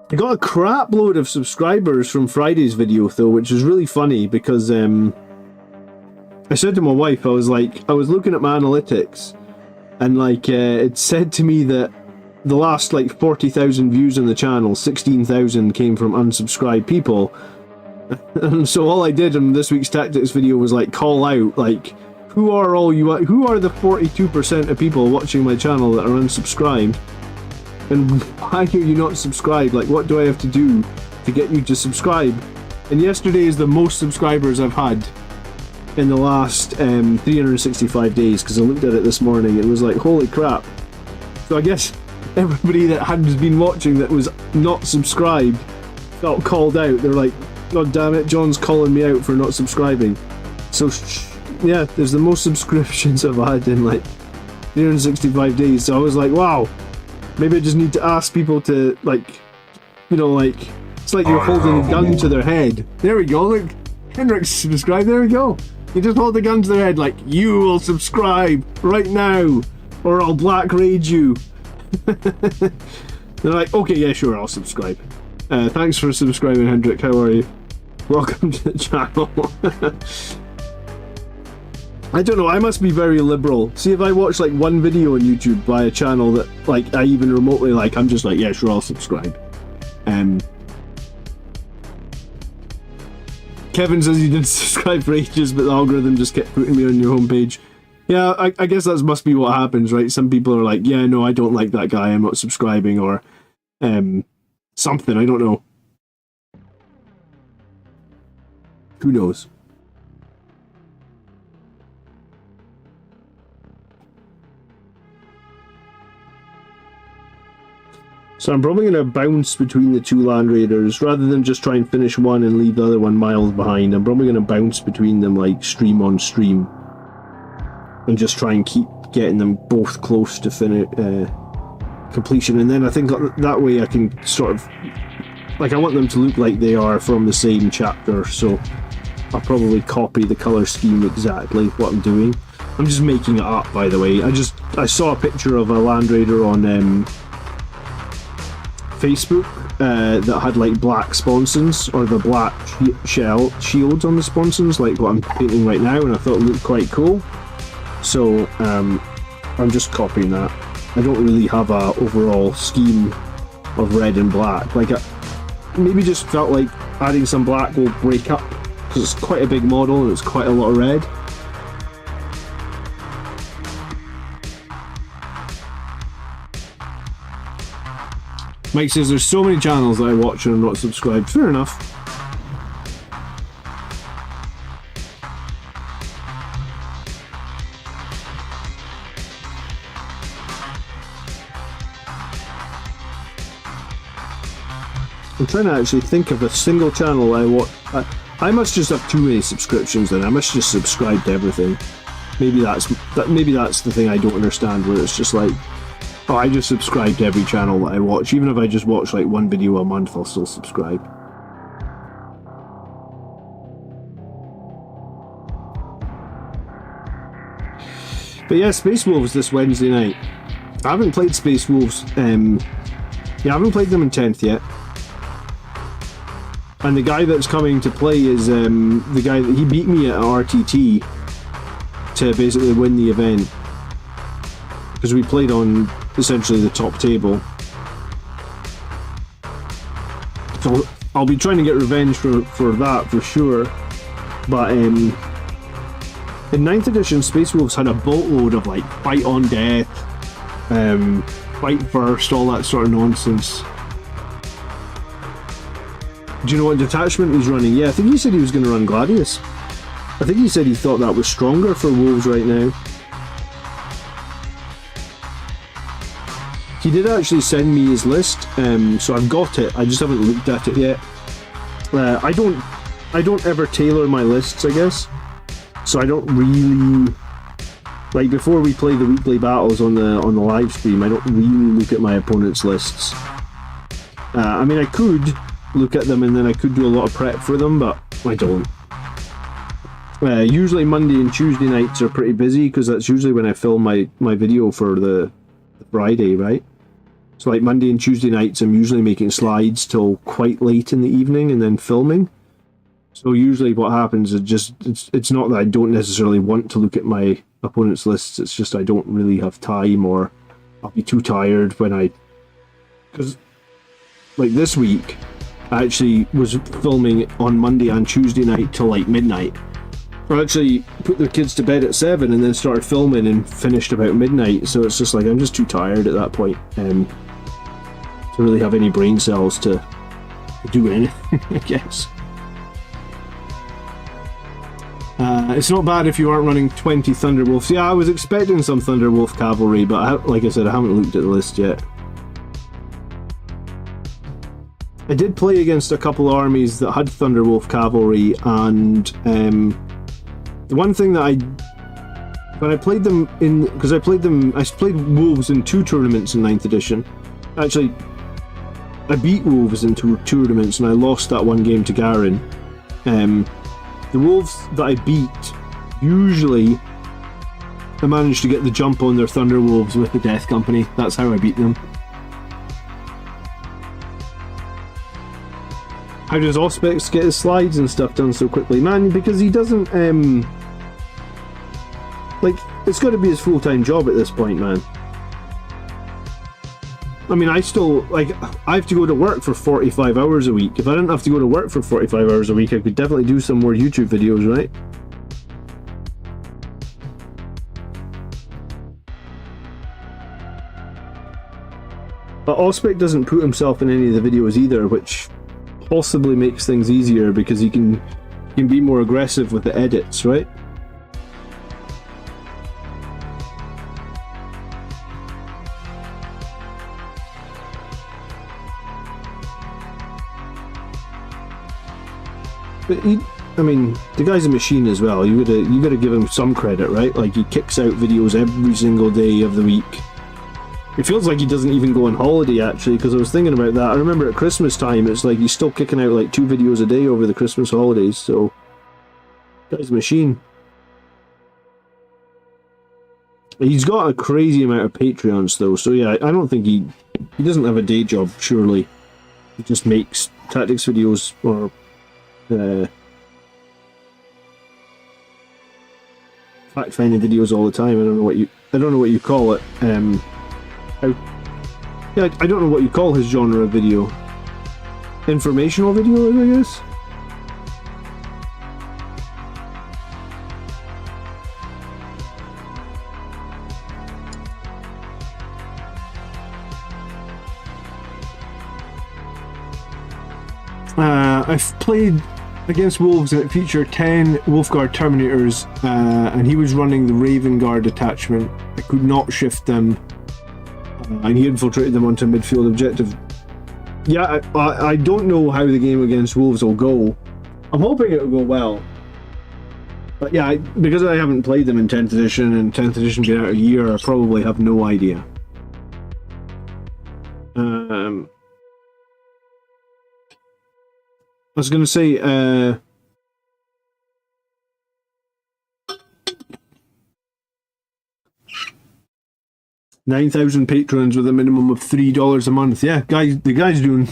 I got a crap load of subscribers from Friday's video though, which is really funny because I said to my wife, I was looking at my analytics and like it said to me that the last like 40,000 views on the channel, 16,000 came from unsubscribed people. And so all I did in this week's tactics video was like call out like who are the 42% of people watching my channel that are unsubscribed? And why are you not subscribed? Like, what do I have to do to get you to subscribe? And yesterday is the most subscribers I've had in the last 365 days, because I looked at it this morning. It was like, holy crap. So I guess everybody that hadn't been watching that was not subscribed felt called out. They're like, God damn it, John's calling me out for not subscribing. So, yeah, there's the most subscriptions I've had in like 365 days. So I was like, wow. Maybe I just need to ask people to, like, you know, like, it's like you're holding a gun to their head. There we go, look, Henrik's subscribed, there we go. You just hold the gun to their head, like, you will subscribe right now, or I'll black rage you. They're like, okay, yeah, sure, I'll subscribe. Thanks for subscribing, Hendrik, how are you? Welcome to the channel. I don't know, I must be very liberal. See, if I watch like one video on YouTube by a channel that like I even remotely like, I'm just like, yeah, sure, I'll subscribe. Kevin says you didn't subscribe for ages, but the algorithm just kept putting me on your homepage. Yeah, I guess that must be what happens, right? Some people are like, yeah, no, I don't like that guy, I'm not subscribing, or something, I don't know. Who knows? So I'm probably going to bounce between the 2 Land Raiders, rather than just try and finish one and leave the other one miles behind. I'm probably going to bounce between them like stream on stream, and just try and keep getting them both close to completion. And then I think that way I can sort of, like, I want them to look like they are from the same chapter, so I'll probably copy the colour scheme exactly what I'm doing. I'm just making it up, by the way. I saw a picture of a Land Raider on Facebook that had like black sponsons, or the black shields on the sponsons, like what I'm painting right now, and I thought it looked quite cool. So I'm just copying that. I don't really have a overall scheme of red and black. Like, maybe just felt like adding some black will break up, because it's quite a big model and it's quite a lot of red. Mike says there's so many channels that I watch and I'm not subscribed. Fair enough. I'm trying to actually think of a single channel I watch. I must just have too many subscriptions then. I must just subscribe to everything. Maybe that's the thing I don't understand, where it's just like, oh, I just subscribe to every channel that I watch. Even if I just watch like one video a month, I'll still subscribe. But yeah, Space Wolves this Wednesday night. I haven't played Space Wolves. I haven't played them in 10th yet. And the guy that's coming to play is the guy that he beat me at RTT to basically win the event. Because we played on essentially the top table. So I'll be trying to get revenge for that for sure. But in 9th edition, Space Wolves had a boatload of like fight on death, fight first, all that sort of nonsense. Do you know what detachment he's running? Yeah, I think he said he was going to run Gladius. I think he said he thought that was stronger for Wolves right now. He did actually send me his list, so I've got it. I just haven't looked at it yet. I don't ever tailor my lists, I guess. So I don't really, like, before we play the weekly battles on the live stream, I don't really look at my opponent's lists. I mean, I could look at them and then I could do a lot of prep for them, but I don't. Usually Monday and Tuesday nights are pretty busy because that's usually when I film my video for the Friday, right? So like Monday and Tuesday nights I'm usually making slides till quite late in the evening and then filming. So usually what happens is it's not that I don't necessarily want to look at my opponent's lists, it's just I don't really have time, or I'll be too tired when because like this week I actually was filming on Monday and Tuesday night till like midnight. I actually put the kids to bed at 7 and then started filming and finished about midnight, so it's just like I'm just too tired at that point to really have any brain cells to do anything, I guess. It's not bad if you aren't running 20 Thunderwolves. Yeah, I was expecting some Thunderwolf cavalry, but like I said, I haven't looked at the list yet. I did play against a couple armies that had Thunderwolf cavalry, and the one thing that when I played them because I played Wolves in 2 tournaments in 9th edition. Actually, I beat Wolves in 2 tournaments and I lost that one game to Garen. The Wolves that I beat, usually I managed to get the jump on their Thunderwolves with the Death Company. That's how I beat them. How does Auspex get his slides and stuff done so quickly? Man, because he doesn't, like, it's got to be his full-time job at this point, man. I mean, I have to go to work for 45 hours a week. If I didn't have to go to work for 45 hours a week, I could definitely do some more YouTube videos, right? But Auspex doesn't put himself in any of the videos either, which possibly makes things easier because he can be more aggressive with the edits, right? But I mean, the guy's a machine as well. You gotta give him some credit, right? Like, he kicks out videos every single day of the week. It feels like he doesn't even go on holiday, actually, because I was thinking about that. I remember at Christmas time, it's like he's still kicking out like 2 videos a day over the Christmas holidays, so guy's a machine. He's got a crazy amount of Patreons though, so yeah, I don't think he doesn't have a day job, surely. He just makes tactics videos or fact-finding videos all the time. I don't know what you call it. I don't know what you call his genre of video. Informational videos, I guess? I've played against Wolves and it featured 10 Wolfguard Terminators, and he was running the Raven Guard attachment. I could not shift them, and he infiltrated them onto midfield objective. Yeah, I don't know how the game against Wolves will go. I'm hoping it'll go well. But yeah, because I haven't played them in 10th edition, and 10th edition being out a year, I probably have no idea. I was going to say, 9,000 patrons with a minimum of $3 a month. Yeah, the guy's doing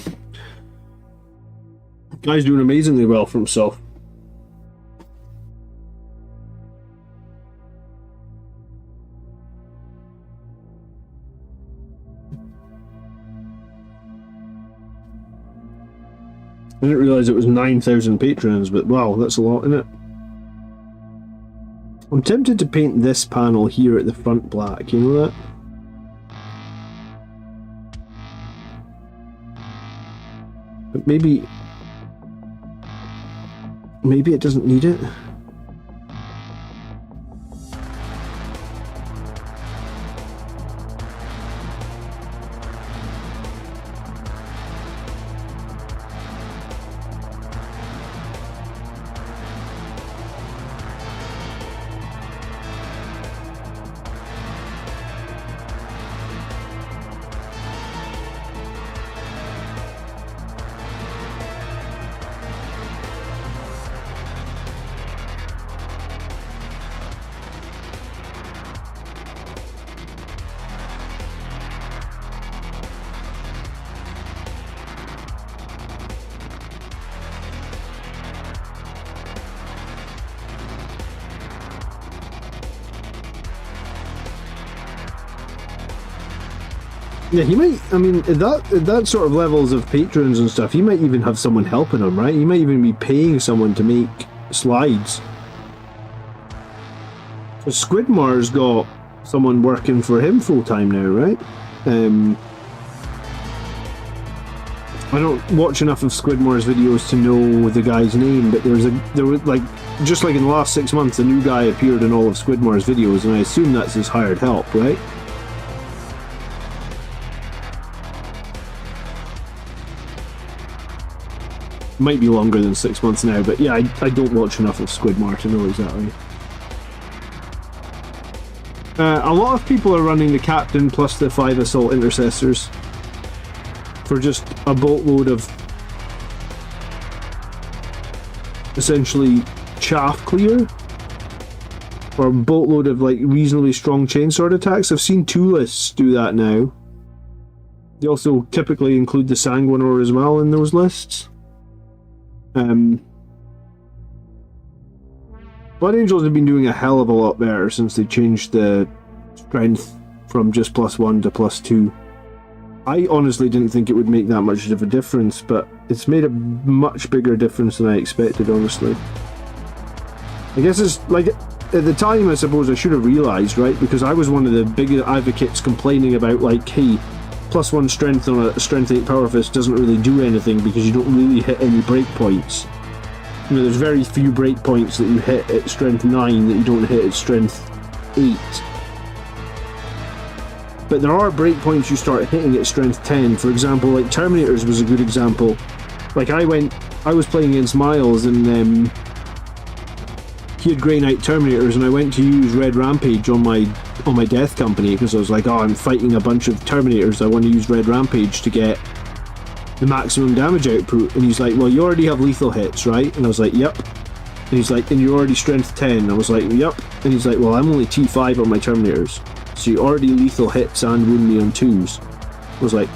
amazingly well for himself. I didn't realise it was 9,000 patrons, but wow, that's a lot, isn't it? I'm tempted to paint this panel here at the front black, you know that? But maybe it doesn't need it. Yeah, he might. I mean, at that sort of levels of patrons and stuff, he might even have someone helping him, right? He might even be paying someone to make slides. So Squidmar's got someone working for him full time now, right? I don't watch enough of Squidmar's videos to know the guy's name, but there was like, just like in the last 6 months, a new guy appeared in all of Squidmar's videos, and I assume that's his hired help, right? Might be longer than 6 months now, but yeah, I don't watch enough of Squidmar to know exactly. A lot of people are running the Captain plus the 5 Assault Intercessors for just a boatload of essentially chaff clear, or a boatload of like reasonably strong chainsword attacks. I've seen 2 lists do that now. They also typically include the Sanguinor as well in those lists. Blood Angels have been doing a hell of a lot better since they changed the strength from just +1 to +2. I honestly didn't think it would make that much of a difference, but it's made a much bigger difference than I expected, honestly. I guess it's like, at the time I suppose I should have realised, right? Because I was one of the big advocates complaining about like, hey, +1 strength on a strength 8 power fist doesn't really do anything because you don't really hit any breakpoints. You know, there's very few breakpoints that you hit at strength 9 that you don't hit at strength 8. But there are breakpoints you start hitting at strength 10. For example, like Terminators was a good example. Like I was playing against Miles and he had Grey Knight Terminators, and I went to use Red Rampage on my Death Company because I was like, oh, I'm fighting a bunch of Terminators, I want to use Red Rampage to get the maximum damage output. And he's like, well, you already have lethal hits, right? And I was like, yep. And he's like, and you're already strength 10. I was like, yep. And he's like, well, I'm only T5 on my Terminators, so you already lethal hits and wound me on 2s. I was like,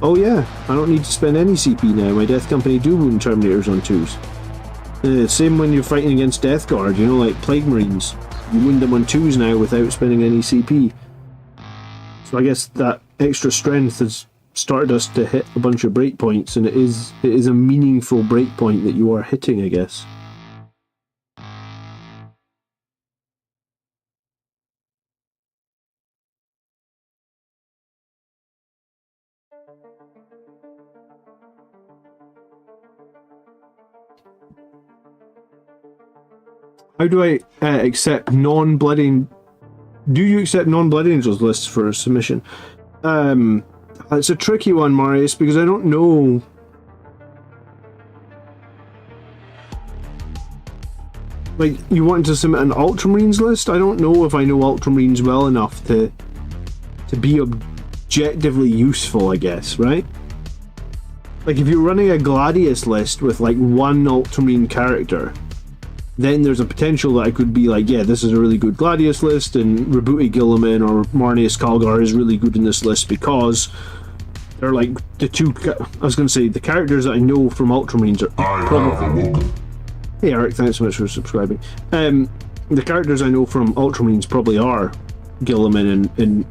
oh yeah, I don't need to spend any CP now, my Death Company do wound Terminators on 2s. Same when you're fighting against Death Guard, you know, like Plague Marines. You wound them on 2s now without spending any CP. So I guess that extra strength has started us to hit a bunch of breakpoints, and it is a meaningful breakpoint that you are hitting, I guess. How do I accept non-Blood Angels? Do you accept non-Blood Angels lists for submission? It's a tricky one, Marius, because I don't know. Like, you want to submit an Ultramarines list? I don't know if I know Ultramarines well enough to be objectively useful, I guess, right? Like, if you're running a Gladius list with like one Ultramarine character, then there's a potential that I could be like, yeah, this is a really good Gladius list, and Rabuti Gilliman or Marneus Calgar is really good in this list because they're like the two. I was going to say the characters that I know from Ultramarines are probably. Hey Eric, thanks so much for subscribing. The characters I know from Ultramarines probably are Gilliman and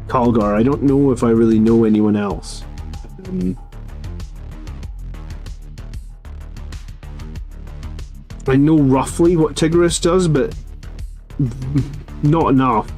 Calgar. I don't know if I really know anyone else. I know roughly what Tigris does, but not enough.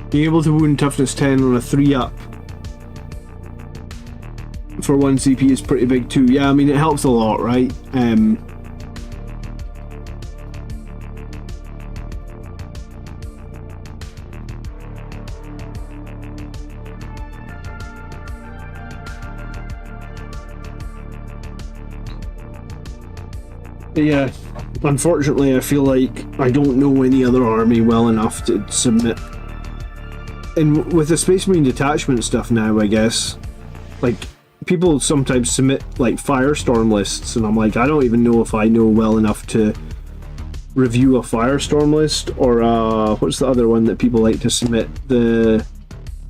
Being able to wound toughness 10 on a 3-up for 1 CP is pretty big too. Yeah, I mean, it helps a lot, right? Yeah, unfortunately, I feel like I don't know any other army well enough to submit. And with the Space Marine detachment stuff now, I guess, like, people sometimes submit, like, Firestorm lists, and I'm like, I don't even know if I know well enough to review a Firestorm list, or, what's the other one that people like to submit? I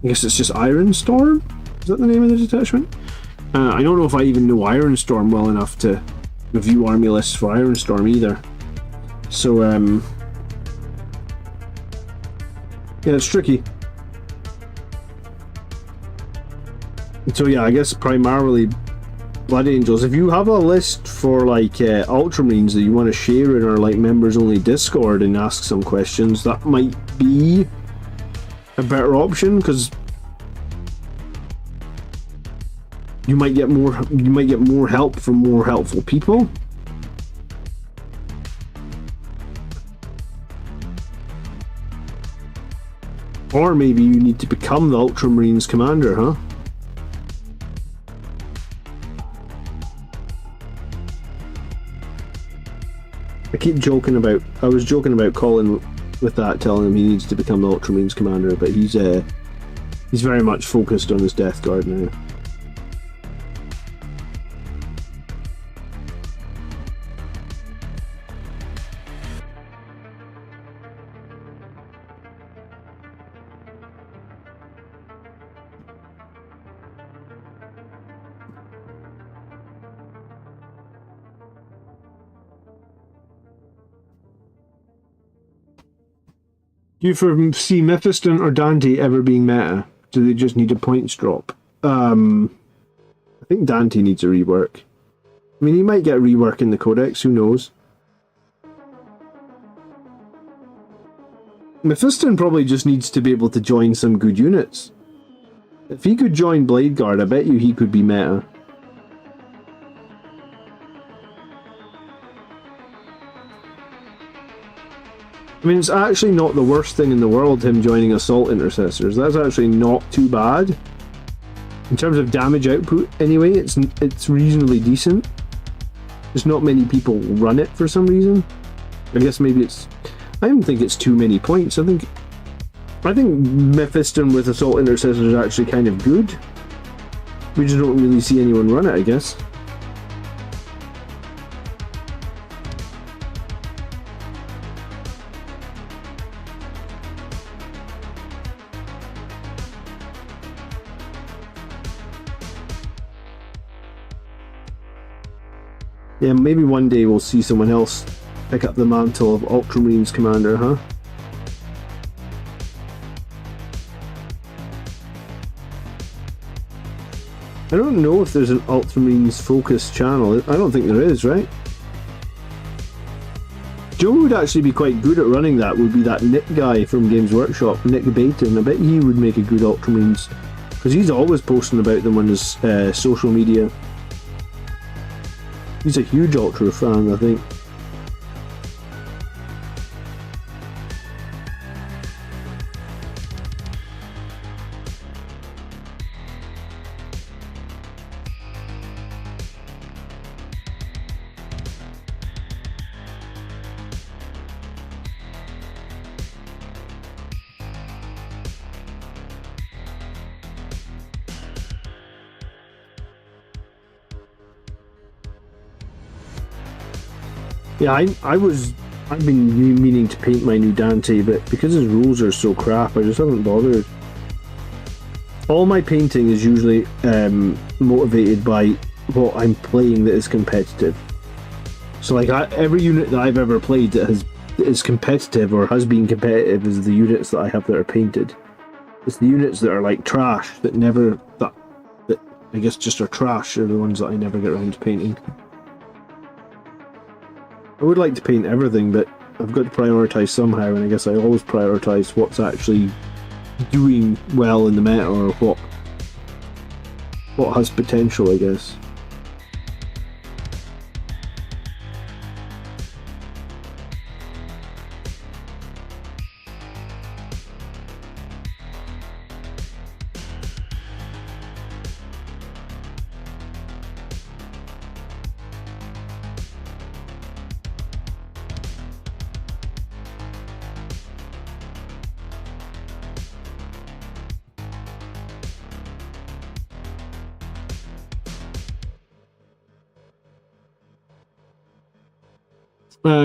guess it's just Ironstorm? Is that the name of the detachment? I don't know if I even know Ironstorm well enough to review army lists for Ironstorm either. So, yeah, it's tricky. So yeah, I guess primarily Blood Angels. If you have a list for like Ultramarines that you want to share in our like members only Discord and ask some questions, that might be a better option because you might get more help from more helpful people. Or maybe you need to become the Ultramarines commander, huh? I was joking about Colin with that, telling him he needs to become the Ultramarines commander, but he's very much focused on his Death Guard now. Do you foresee Mephiston or Dante ever being meta? Do they just need a points drop? I think Dante needs a rework. I mean, he might get a rework in the Codex, who knows? Mephiston probably just needs to be able to join some good units. If he could join Blade Guard, I bet you he could be meta. I mean, it's actually not the worst thing in the world, him joining Assault Intercessors. That's actually not too bad. In terms of damage output, anyway, it's reasonably decent. Just not many people run it for some reason. I guess maybe it's... I don't think it's too many points. I think Mephiston with Assault Intercessors is actually kind of good. We just don't really see anyone run it, I guess. Yeah, maybe one day we'll see someone else pick up the mantle of Ultramarines Commander, huh? I don't know if there's an Ultramarines focused channel. I don't think there is, right? Joe would actually be quite good at running that, would be that Nick guy from Games Workshop, Nick Baton. I bet he would make a good Ultramarines Because he's always posting about them on his social media. He's a huge Ultra fan, I think. Yeah, I've been meaning to paint my new Dante, but because his rules are so crap, I just haven't bothered. All my painting is usually motivated by what I'm playing that is competitive. So like every unit that I've ever played that is competitive or has been competitive is the units that I have that are painted. It's the units that are like trash that I guess just are trash are the ones that I never get around to painting. I would like to paint everything, but I've got to prioritise somehow, and I guess I always prioritise what's actually doing well in the meta, or what has potential, I guess.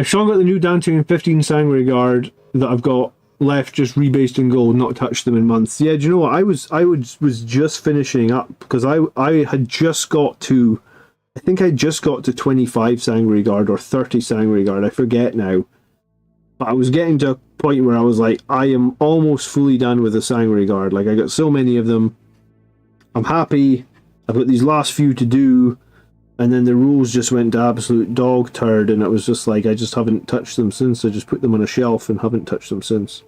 Sean got the new Dante and 15 Sanguinary Guard that I've got left, just rebased in gold, not touched them in months. Yeah, do you know what? I was just finishing up because I had just got to, I think I just got to 25 Sanguinary Guard or 30 Sanguinary Guard. I forget now. But I was getting to a point where I was like, I am almost fully done with the Sanguinary Guard. Like, I got so many of them. I'm happy. I've got these last few to do. And then the rules just went to absolute dog turd, and it was just like, I just haven't touched them since. I just put them on a shelf and haven't touched them since.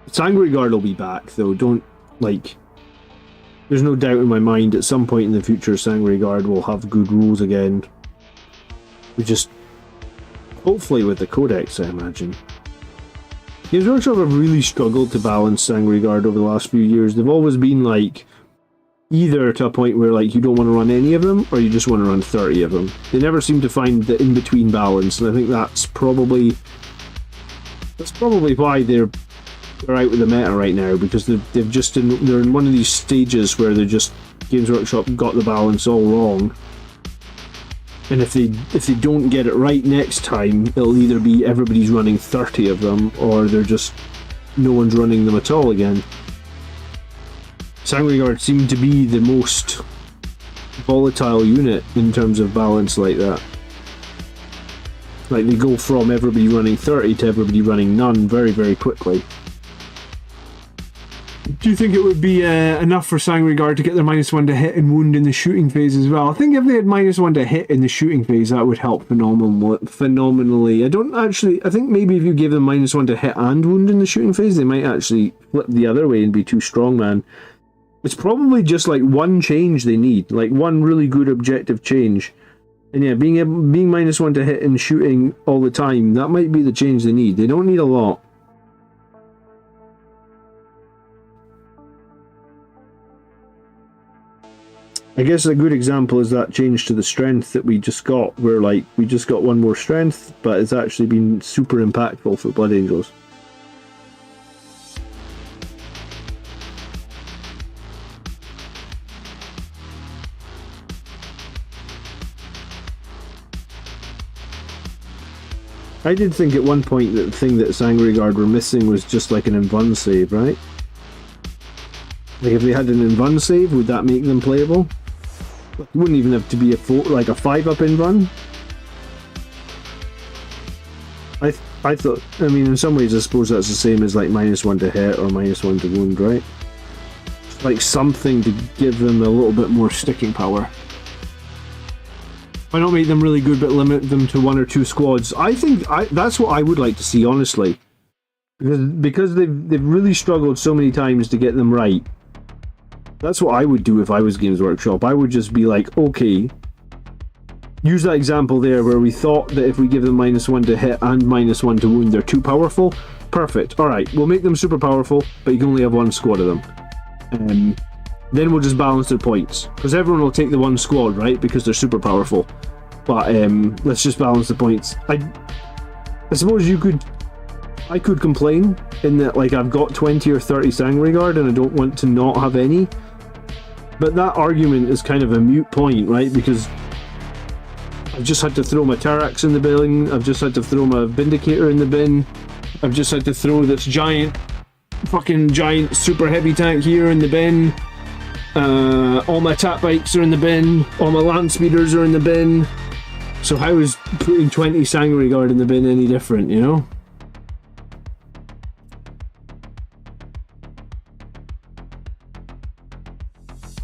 Sanguinary Guard will be back, though. There's no doubt in my mind at some point in the future Sanguinary Guard will have good rules again. Hopefully with the Codex, I imagine. Games Workshop have really struggled to balance Sanguinary Guard over the last few years. They've always been like, either to a point where like you don't want to run any of them, or you just want to run 30 of them. They never seem to find the in-between balance, and I think that's probably why they're out with the meta right now, because they're in one of these stages where Games Workshop got the balance all wrong. And if they don't get it right next time, it'll either be everybody's running 30 of them, or no one's running them at all again. Sanguinary Guard seem to be the most volatile unit in terms of balance like that. Like, they go from everybody running 30 to everybody running none very, very quickly. Do you think it would be enough for Sanguinary Guard to get their -1 to hit and wound in the shooting phase as well? I think if they had -1 to hit in the shooting phase, that would help phenomenally. I think maybe if you gave them -1 to hit and wound in the shooting phase, they might actually flip the other way and be too strong, man. It's probably just like one change they need, like one really good objective change. And yeah, being -1 to hit and shooting all the time, that might be the change they need. They don't need a lot. I guess a good example is that change to the strength that we just got, where like we just got one more strength, but it's actually been super impactful for Blood Angels. I did think at one point that the thing that Sanguinary Guard were missing was just like an invuln save, right? Like if they had an invuln save, would that make them playable? It wouldn't even have to be a 5-up invuln. I thought, I mean, in some ways I suppose that's the same as like -1 to hit or -1 to wound, right? Like something to give them a little bit more sticking power. Why not make them really good but limit them to 1 or 2 squads? I think that's what I would like to see, honestly. Because they've really struggled so many times to get them right. That's what I would do if I was Games Workshop. I would just be like, okay, use that example there where we thought that if we give them -1 to hit and -1 to wound, they're too powerful. Perfect. Alright, we'll make them super powerful, but you can only have 1 squad of them. Then we'll just balance their points. Because everyone will take the 1 squad, right? Because they're super powerful. But let's just balance the points. I suppose I could complain in that, like, I've got 20 or 30 Sangreguard and I don't want to not have any. But that argument is kind of a moot point, right? Because I've just had to throw my Tarax in the bin, I've just had to throw my Vindicator in the bin, I've just had to throw this fucking giant super heavy tank here in the bin, all my Tat Bikes are in the bin, all my Land Speeders are in the bin. So how is putting 20 Sangreguard in the bin any different, you know?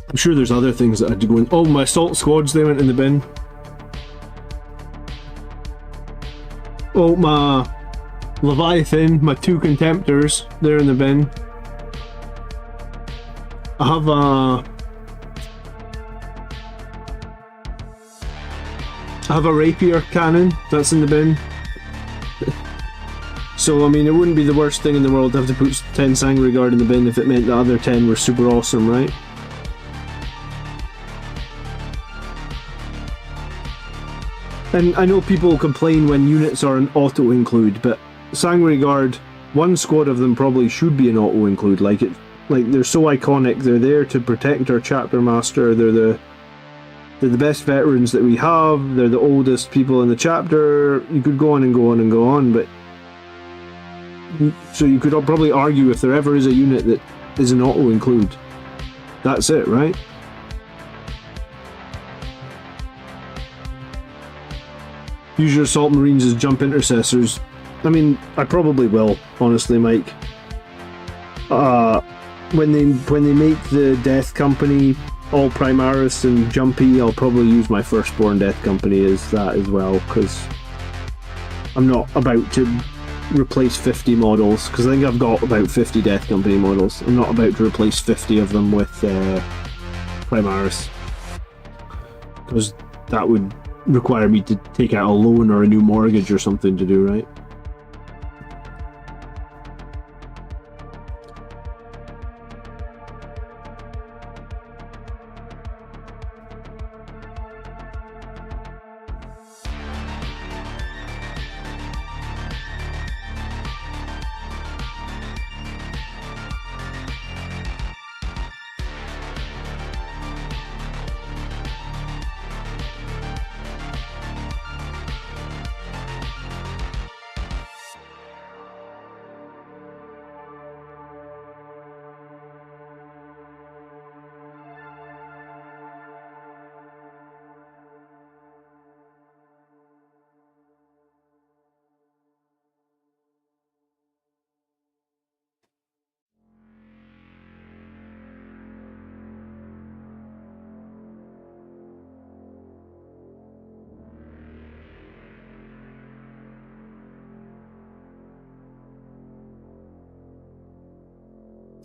I'm sure there's other things that had to go in. Oh, my Assault Squads, they went in the bin. Oh, my Leviathan, my 2 Contemptors, they're in the bin. I have a Rapier Cannon, that's in the bin. So, I mean, it wouldn't be the worst thing in the world to have to put 10 Sangreguard in the bin if it meant the other 10 were super awesome, right? And I know people complain when units are an auto-include, but Sangreguard, 1 squad of them probably should be an auto-include. Like they're so iconic, they're there to protect our chapter master, they're the best veterans that we have, they're the oldest people in the chapter. You could go on and go on and go on, but so you could probably argue if there ever is a unit that is an auto-include, that's it, right? Use your Assault Marines as jump intercessors. I mean, I probably will, honestly, Mike. When they make the Death Company all Primaris and jumpy, I'll probably use my Firstborn Death Company as that as well, because I'm not about to replace 50 models, because I think I've got about 50 Death Company models. I'm not about to replace 50 of them with Primaris, because that would require me to take out a loan or a new mortgage or something to do, right?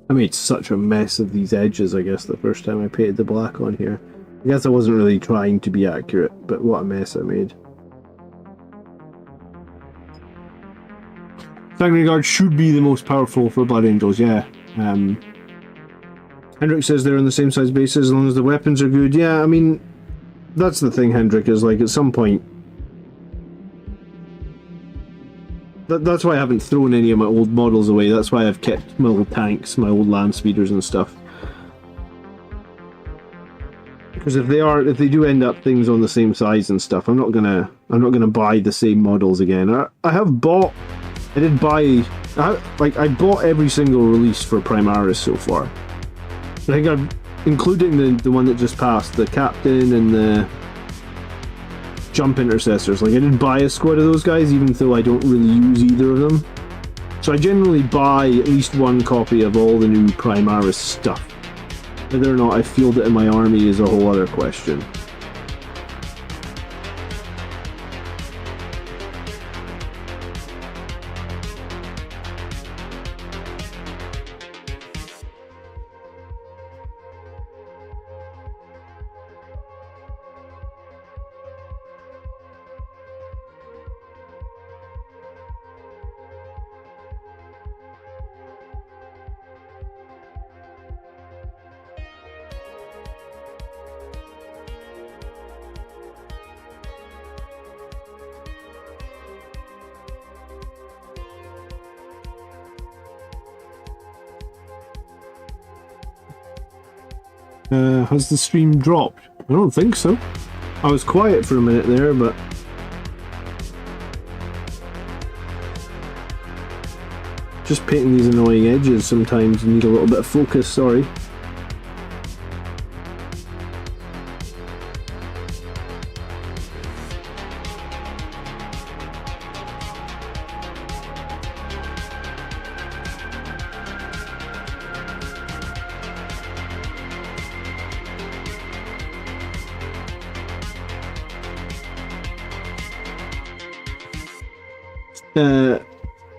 I made such a mess of these edges, I guess, the first time I painted the black on here. I guess I wasn't really trying to be accurate, but what a mess I made. Sangreguard should be the most powerful for Blood Angels, yeah. Hendrik says they're on the same size bases as long as the weapons are good. Yeah, I mean, that's the thing, Hendrik, is like at some point... That's why I haven't thrown any of my old models away. That's why I've kept my old tanks, my old land speeders and stuff. Because if they do end up things on the same size and stuff, I'm not gonna buy the same models again. I bought every single release for Primaris so far. I think including the one that just passed, the Captain and the Jump Intercessors. Like, I didn't buy a squad of those guys, even though I don't really use either of them. So I generally buy at least one copy of all the new Primaris stuff. Whether or not I field it in my army is a whole other question. Has the stream dropped? I don't think so. I was quiet for a minute there, but... Just painting these annoying edges sometimes need a little bit of focus, sorry.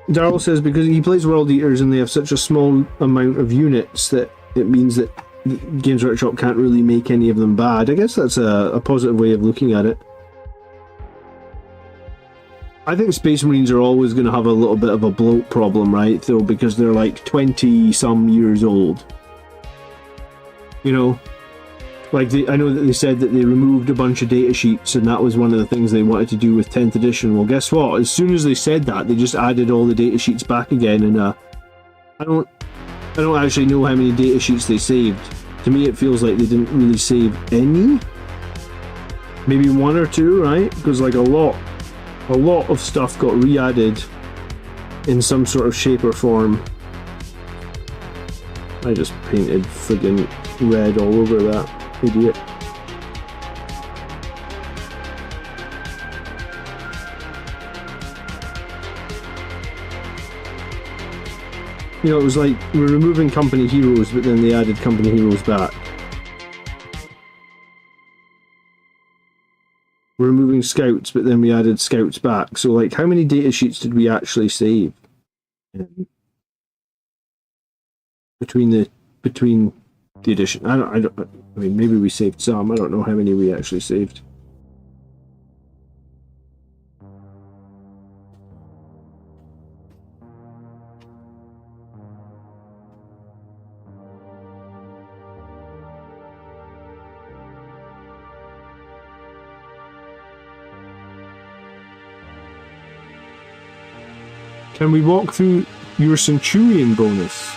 Darryl says because he plays World Eaters and they have such a small amount of units that it means that Games Workshop can't really make any of them bad. I guess that's a positive way of looking at it. I think Space Marines are always going to have a little bit of a bloat problem, right? Though, because they're like 20-some years old. You know? Like, I know that they said that they removed a bunch of data sheets and that was one of the things they wanted to do with 10th edition. Well, guess what? As soon as they said that, they just added all the data sheets back again, and I don't actually know how many data sheets they saved. To me, it feels like they didn't really save any. Maybe one or two, right? Because like a lot of stuff got re-added in some sort of shape or form. I just painted friggin' red all over that. Idiot. You know, it was like we're removing company heroes, but then they added company heroes back. We're removing scouts, but then we added scouts back. So, like, how many data sheets did we actually save? Between the edition, I mean, maybe we saved some. I don't know how many we actually saved. Can we walk through your Centurion bonus?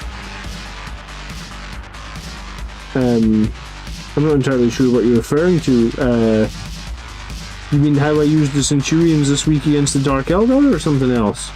I'm not entirely sure what you're referring to. You mean how I used the Centurions this week against the Dark Eldar, or something else?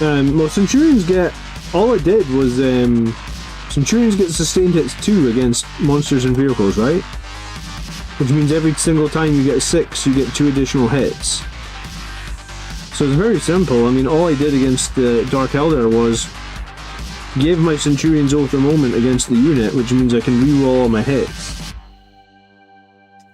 Well, Centurions get... All it did was, Centurions get sustained hits 2 against monsters and vehicles, right? Which means every single time you get a 6, you get 2 additional hits. So it's very simple. I mean, all I did against the Dark Eldar was give my Centurion's Oath a moment against the unit, which means I can reroll all my hits.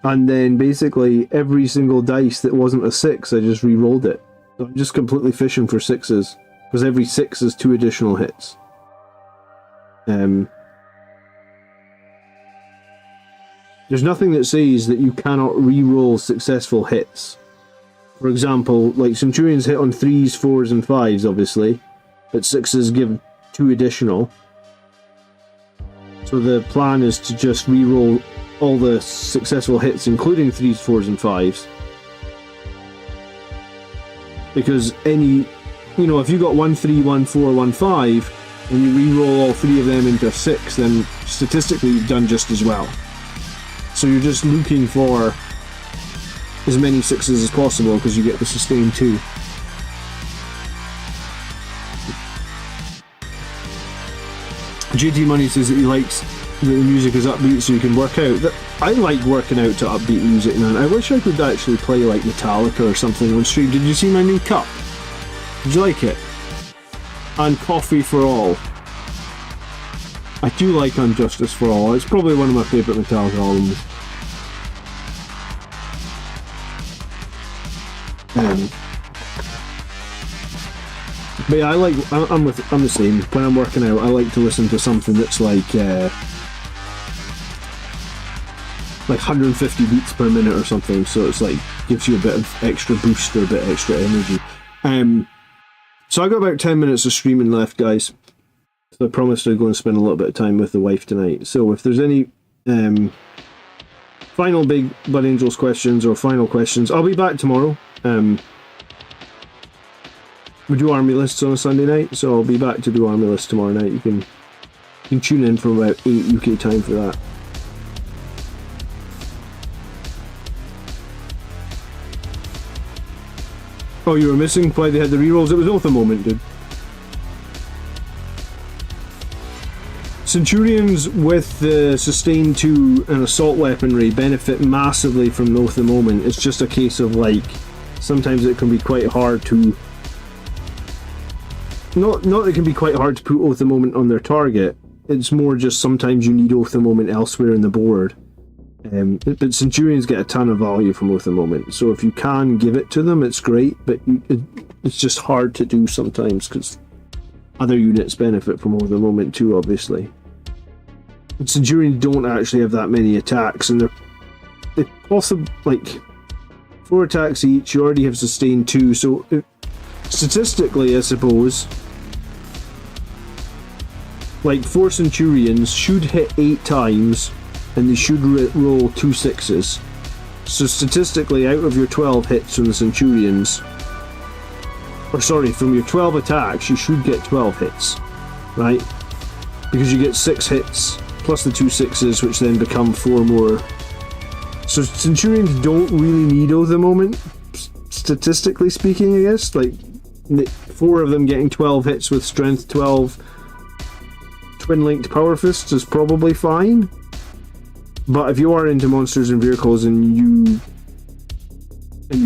And then basically every single dice that wasn't a 6, I just re-rolled it. So I'm just completely fishing for 6s, because every 6 is 2 additional hits. There's nothing that says that you cannot re-roll successful hits. For example, like Centurions hit on 3s, 4s and 5s, obviously, but 6s give 2 additional. So the plan is to just re-roll all the successful hits, including 3s, 4s and 5s. Because any, you know, if you got 1, 3, 1, 4, 1, 5, and you re-roll all 3 of them into a 6, then statistically you've done just as well. So you're just looking for as many 6s as possible because you get the sustain 2. JT Money says that he likes that the music is upbeat so you can work out. I like working out to upbeat music, man. I wish I could actually play like Metallica or something on stream. Did you see my new cup? Did you like it? And Coffee for All. I do like Unjustice for All. It's probably one of my favourite Metallica albums. But yeah, I'm the same. When I'm working out, I like to listen to something that's like 150 beats per minute or something. So it's like gives you a bit of extra boost or a bit extra energy. So I got about 10 minutes of streaming left, guys. So I promised I'd go and spend a little bit of time with the wife tonight. So if there's any final Big Blood Angels questions or final questions, I'll be back tomorrow. We do army lists on a Sunday night, so I'll be back to do army lists tomorrow night. You can tune in from about 8 UK time for that. Oh, you were missing why they had the rerolls? It was Oath a moment, dude. Centurions with the Sustain 2 and Assault Weaponry benefit massively from Oath a moment. It's just a case of like, sometimes it can be quite hard to... Not that it can be quite hard to put Oath a moment on their target. It's more just sometimes you need Oath a moment elsewhere in the board. But Centurions get a ton of value from Oath a moment, so if you can give it to them, it's great, but it's just hard to do sometimes, because other units benefit from Oath a moment too, obviously. But Centurions don't actually have that many attacks, and they possibly, like, 4 attacks each, you already have Sustain 2, so statistically, I suppose, like 4 Centurions should hit 8 times, and they should roll 2 6s. So statistically, out of your 12 hits from the Centurions, or sorry, from your 12 attacks, you should get 12 hits, right? Because you get 6 hits, plus the 2 6s, which then become 4 more. So Centurions don't really need Oath a moment, statistically speaking, I guess. Like, 4 of them getting 12 hits with Strength 12 twin-linked Power Fists is probably fine. But if you are into monsters and vehicles and you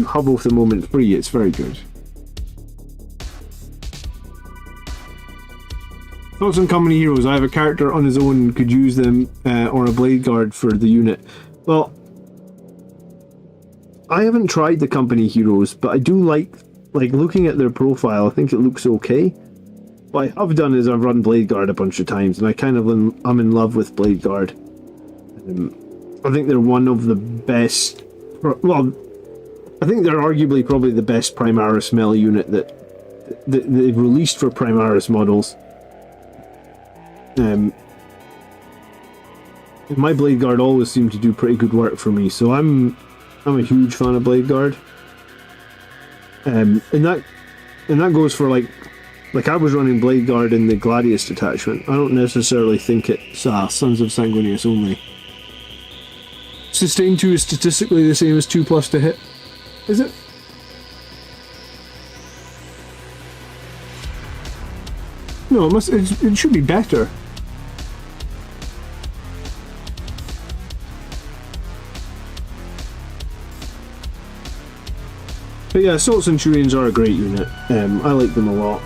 have Oath a moment free, it's very good. Thoughts on company heroes? I have a character on his own, could use them or a blade guard for the unit. Well, I haven't tried the company heroes, but I do like looking at their profile. I think it looks okay. What I have done is I've run blade guard a bunch of times, and I'm in love with blade guard. I think they're one of the best. Well, I think they're arguably probably the best Primaris melee unit that they've released for Primaris models. My blade guard always seemed to do pretty good work for me, so I'm a huge fan of blade guard. And that goes for like I was running blade guard in the Gladius detachment. I don't necessarily think it's Sons of Sanguinius only. Sustain 2 is statistically the same as 2+ to hit. Is it? No, it should be better. But yeah, Assault Centurions are a great unit. I like them a lot.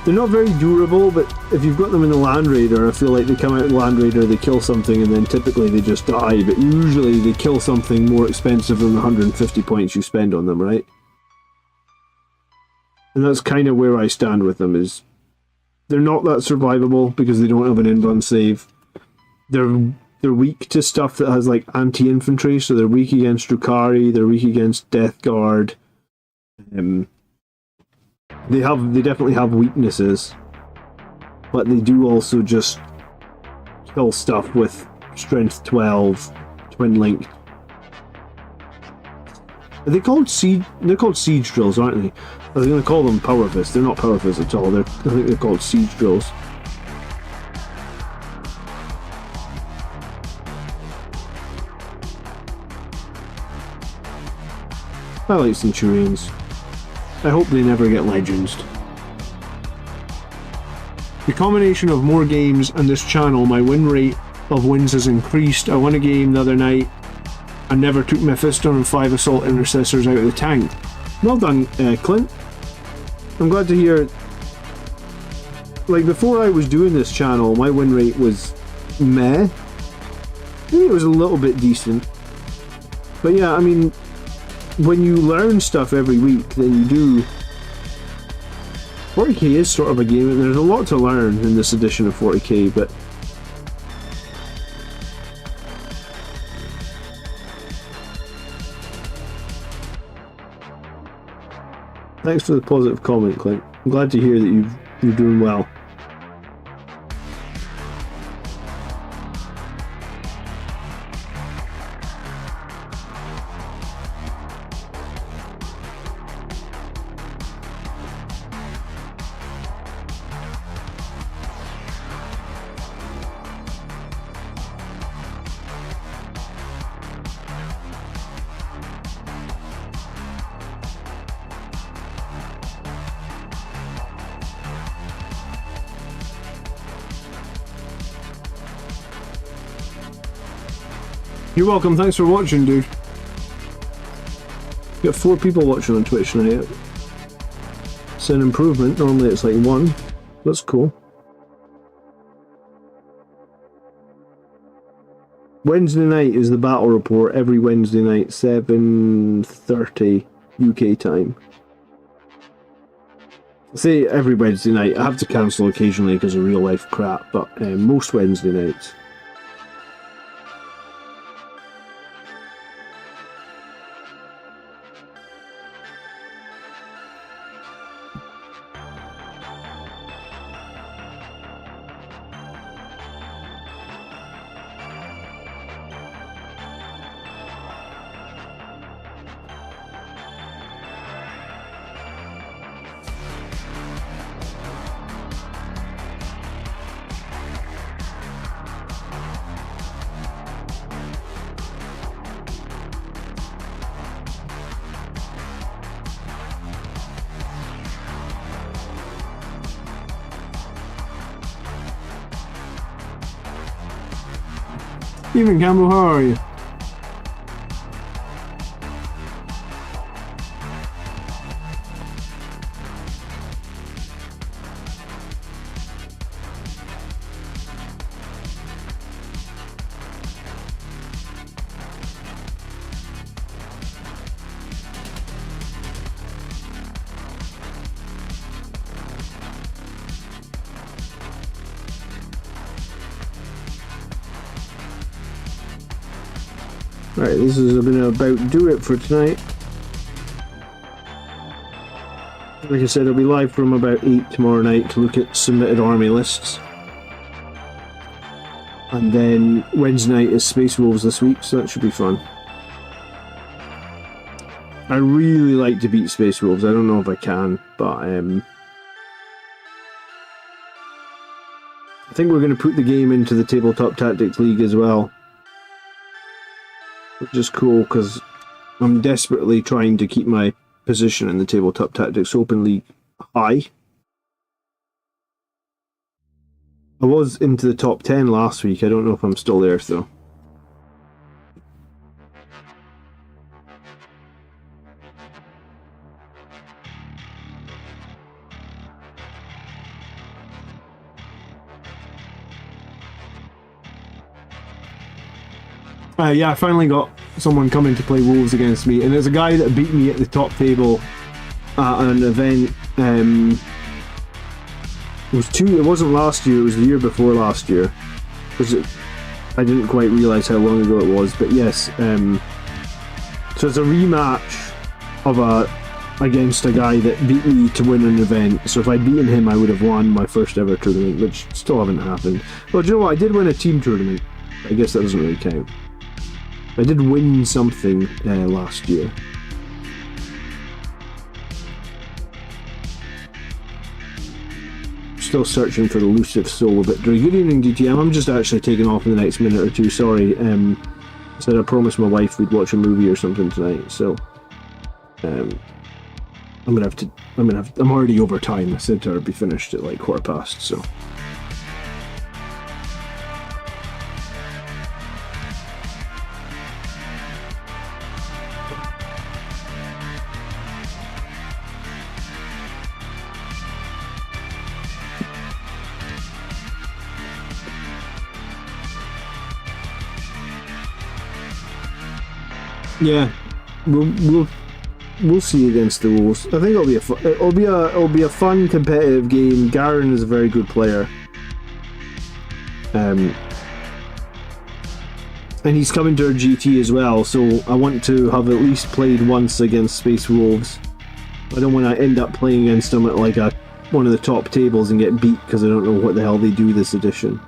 They're not very durable, but if you've got them in the Land Raider, I feel like they come out in the Land Raider, they kill something, and then typically they just die, but usually they kill something more expensive than the 150 points you spend on them, right? And that's kind of where I stand with them, is they're not that survivable because they don't have an in-run save. They're weak to stuff that has like anti-infantry, so they're weak against Drukhari, they're weak against Death Guard. They definitely have weaknesses, but they do also just kill stuff with Strength 12, Twin Linked. Are they called siege? They're called siege drills, aren't they? I was going to call them Power Fists. They're not Power Fists at all. I think they're called siege drills. I like Centurions. I hope they never get Legends. combination of more games and this channel, my win rate of wins has increased. I won a game the other night. I never took Mephisto and 5 Assault Intercessors out of the tank. Well done, Clint. I'm glad to hear. Like, before I was doing this channel, my win rate was meh. I think it was a little bit decent. But yeah, I mean, when you learn stuff every week, then you do. 40k is sort of a game, and there's a lot to learn in this edition of 40k, but thanks for the positive comment, Clint. I'm glad to hear that you're doing well. You're welcome, thanks for watching, dude. Got 4 people watching on Twitch tonight. It's an improvement, normally it's like 1. That's cool. Wednesday night is the battle report, every Wednesday night, 7:30 UK time. I say every Wednesday night, I have to cancel occasionally because of real life crap, but most Wednesday nights. Stephen Campbell, how are you? Right, this is going to about do it for tonight. Like I said, I'll be live from about 8 tomorrow night to look at submitted army lists. And then Wednesday night is Space Wolves this week, so that should be fun. I really like to beat Space Wolves. I don't know if I can, but I think we're going to put the game into the Tabletop Tactics League as well. Which is cool because I'm desperately trying to keep my position in the Tabletop Tactics Open League high. I was into the top 10 last week. I don't know if I'm still there though. Yeah, I finally got someone coming to play Wolves against me, and there's a guy that beat me at the top table at an event. It wasn't last year, it was the year before last year. I didn't quite realise how long ago it was, but yes. So it's a rematch against a guy that beat me to win an event. So if I'd beaten him, I would have won my first ever tournament, which still haven't happened. Well, do you know what? I did win a team tournament. I guess that doesn't really count. I did win something last year. Still searching for the elusive soul victory. Good evening, DTM. I'm just actually taking off in the next minute or two. Sorry. I said I promised my wife we'd watch a movie or something tonight, so I'm already over time. I said to her I'd be finished at like 1:15, so Yeah, we'll see against the Wolves. I think it'll be a fun competitive game. Garen is a very good player. And he's coming to our GT as well, so I want to have at least played once against Space Wolves. I don't want to end up playing against them at like one of the top tables and get beat because I don't know what the hell they do this edition.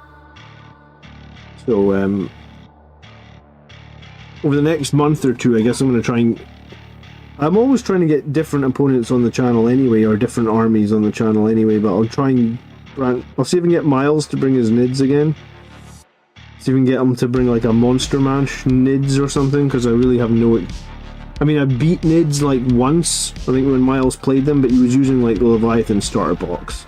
So over the next month or two, I guess I'm going to try and... I'm always trying to get different opponents on the channel anyway, or different armies on the channel anyway, but I'll try and... I'll see if I can get Miles to bring his Nids again. See if we can get him to bring like a Monster Mash Nids or something, because I really have no... I mean, I beat Nids like once, I think when Miles played them, but he was using like the Leviathan starter box.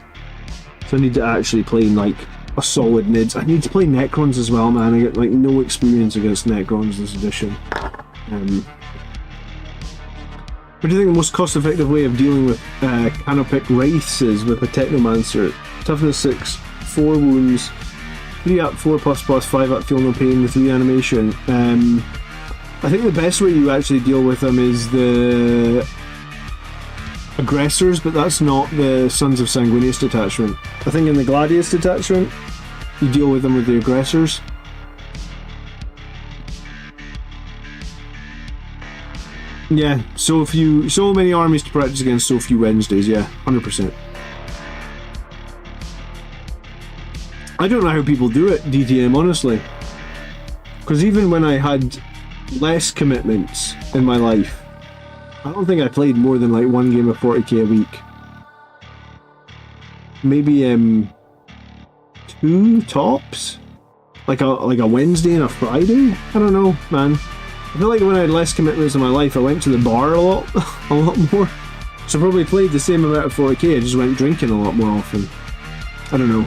So I need to actually play like a solid Nids. I need to play Necrons as well, man. I get like no experience against Necrons this edition. What do you think the most cost-effective way of dealing with Canopic Wraiths is with a Technomancer? Toughness 6, 4 wounds, 3 up, 4++, 5 up, feel no pain, 3 animation. I think the best way you actually deal with them is the Aggressors, but that's not the Sons of Sanguinius detachment. I think in the Gladius detachment, you deal with them with the Aggressors. Yeah, so many armies to practice against, so few Wednesdays, yeah, 100%. I don't know how people do it, DTM, honestly. Because even when I had less commitments in my life, I don't think I played more than like one game of 40k a week. Maybe 2 tops? Like a Wednesday and a Friday? I don't know, man. I feel like when I had less commitments in my life, I went to the bar a lot more. So I probably played the same amount of 40k, I just went drinking a lot more often. I don't know.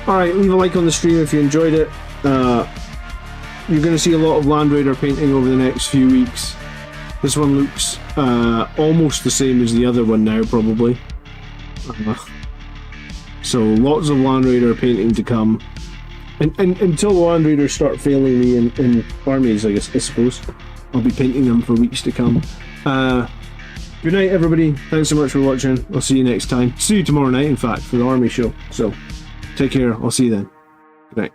Alright, leave a like on the stream if you enjoyed it. You're going to see a lot of Land Raider painting over the next few weeks. This one looks almost the same as the other one now, probably. So lots of Land Raider painting to come. And until Land Raiders start failing me in armies, I suppose. I'll be painting them for weeks to come. Good night, everybody. Thanks so much for watching. I'll see you next time. See you tomorrow night, in fact, for the army show. So, take care. I'll see you then. Good night.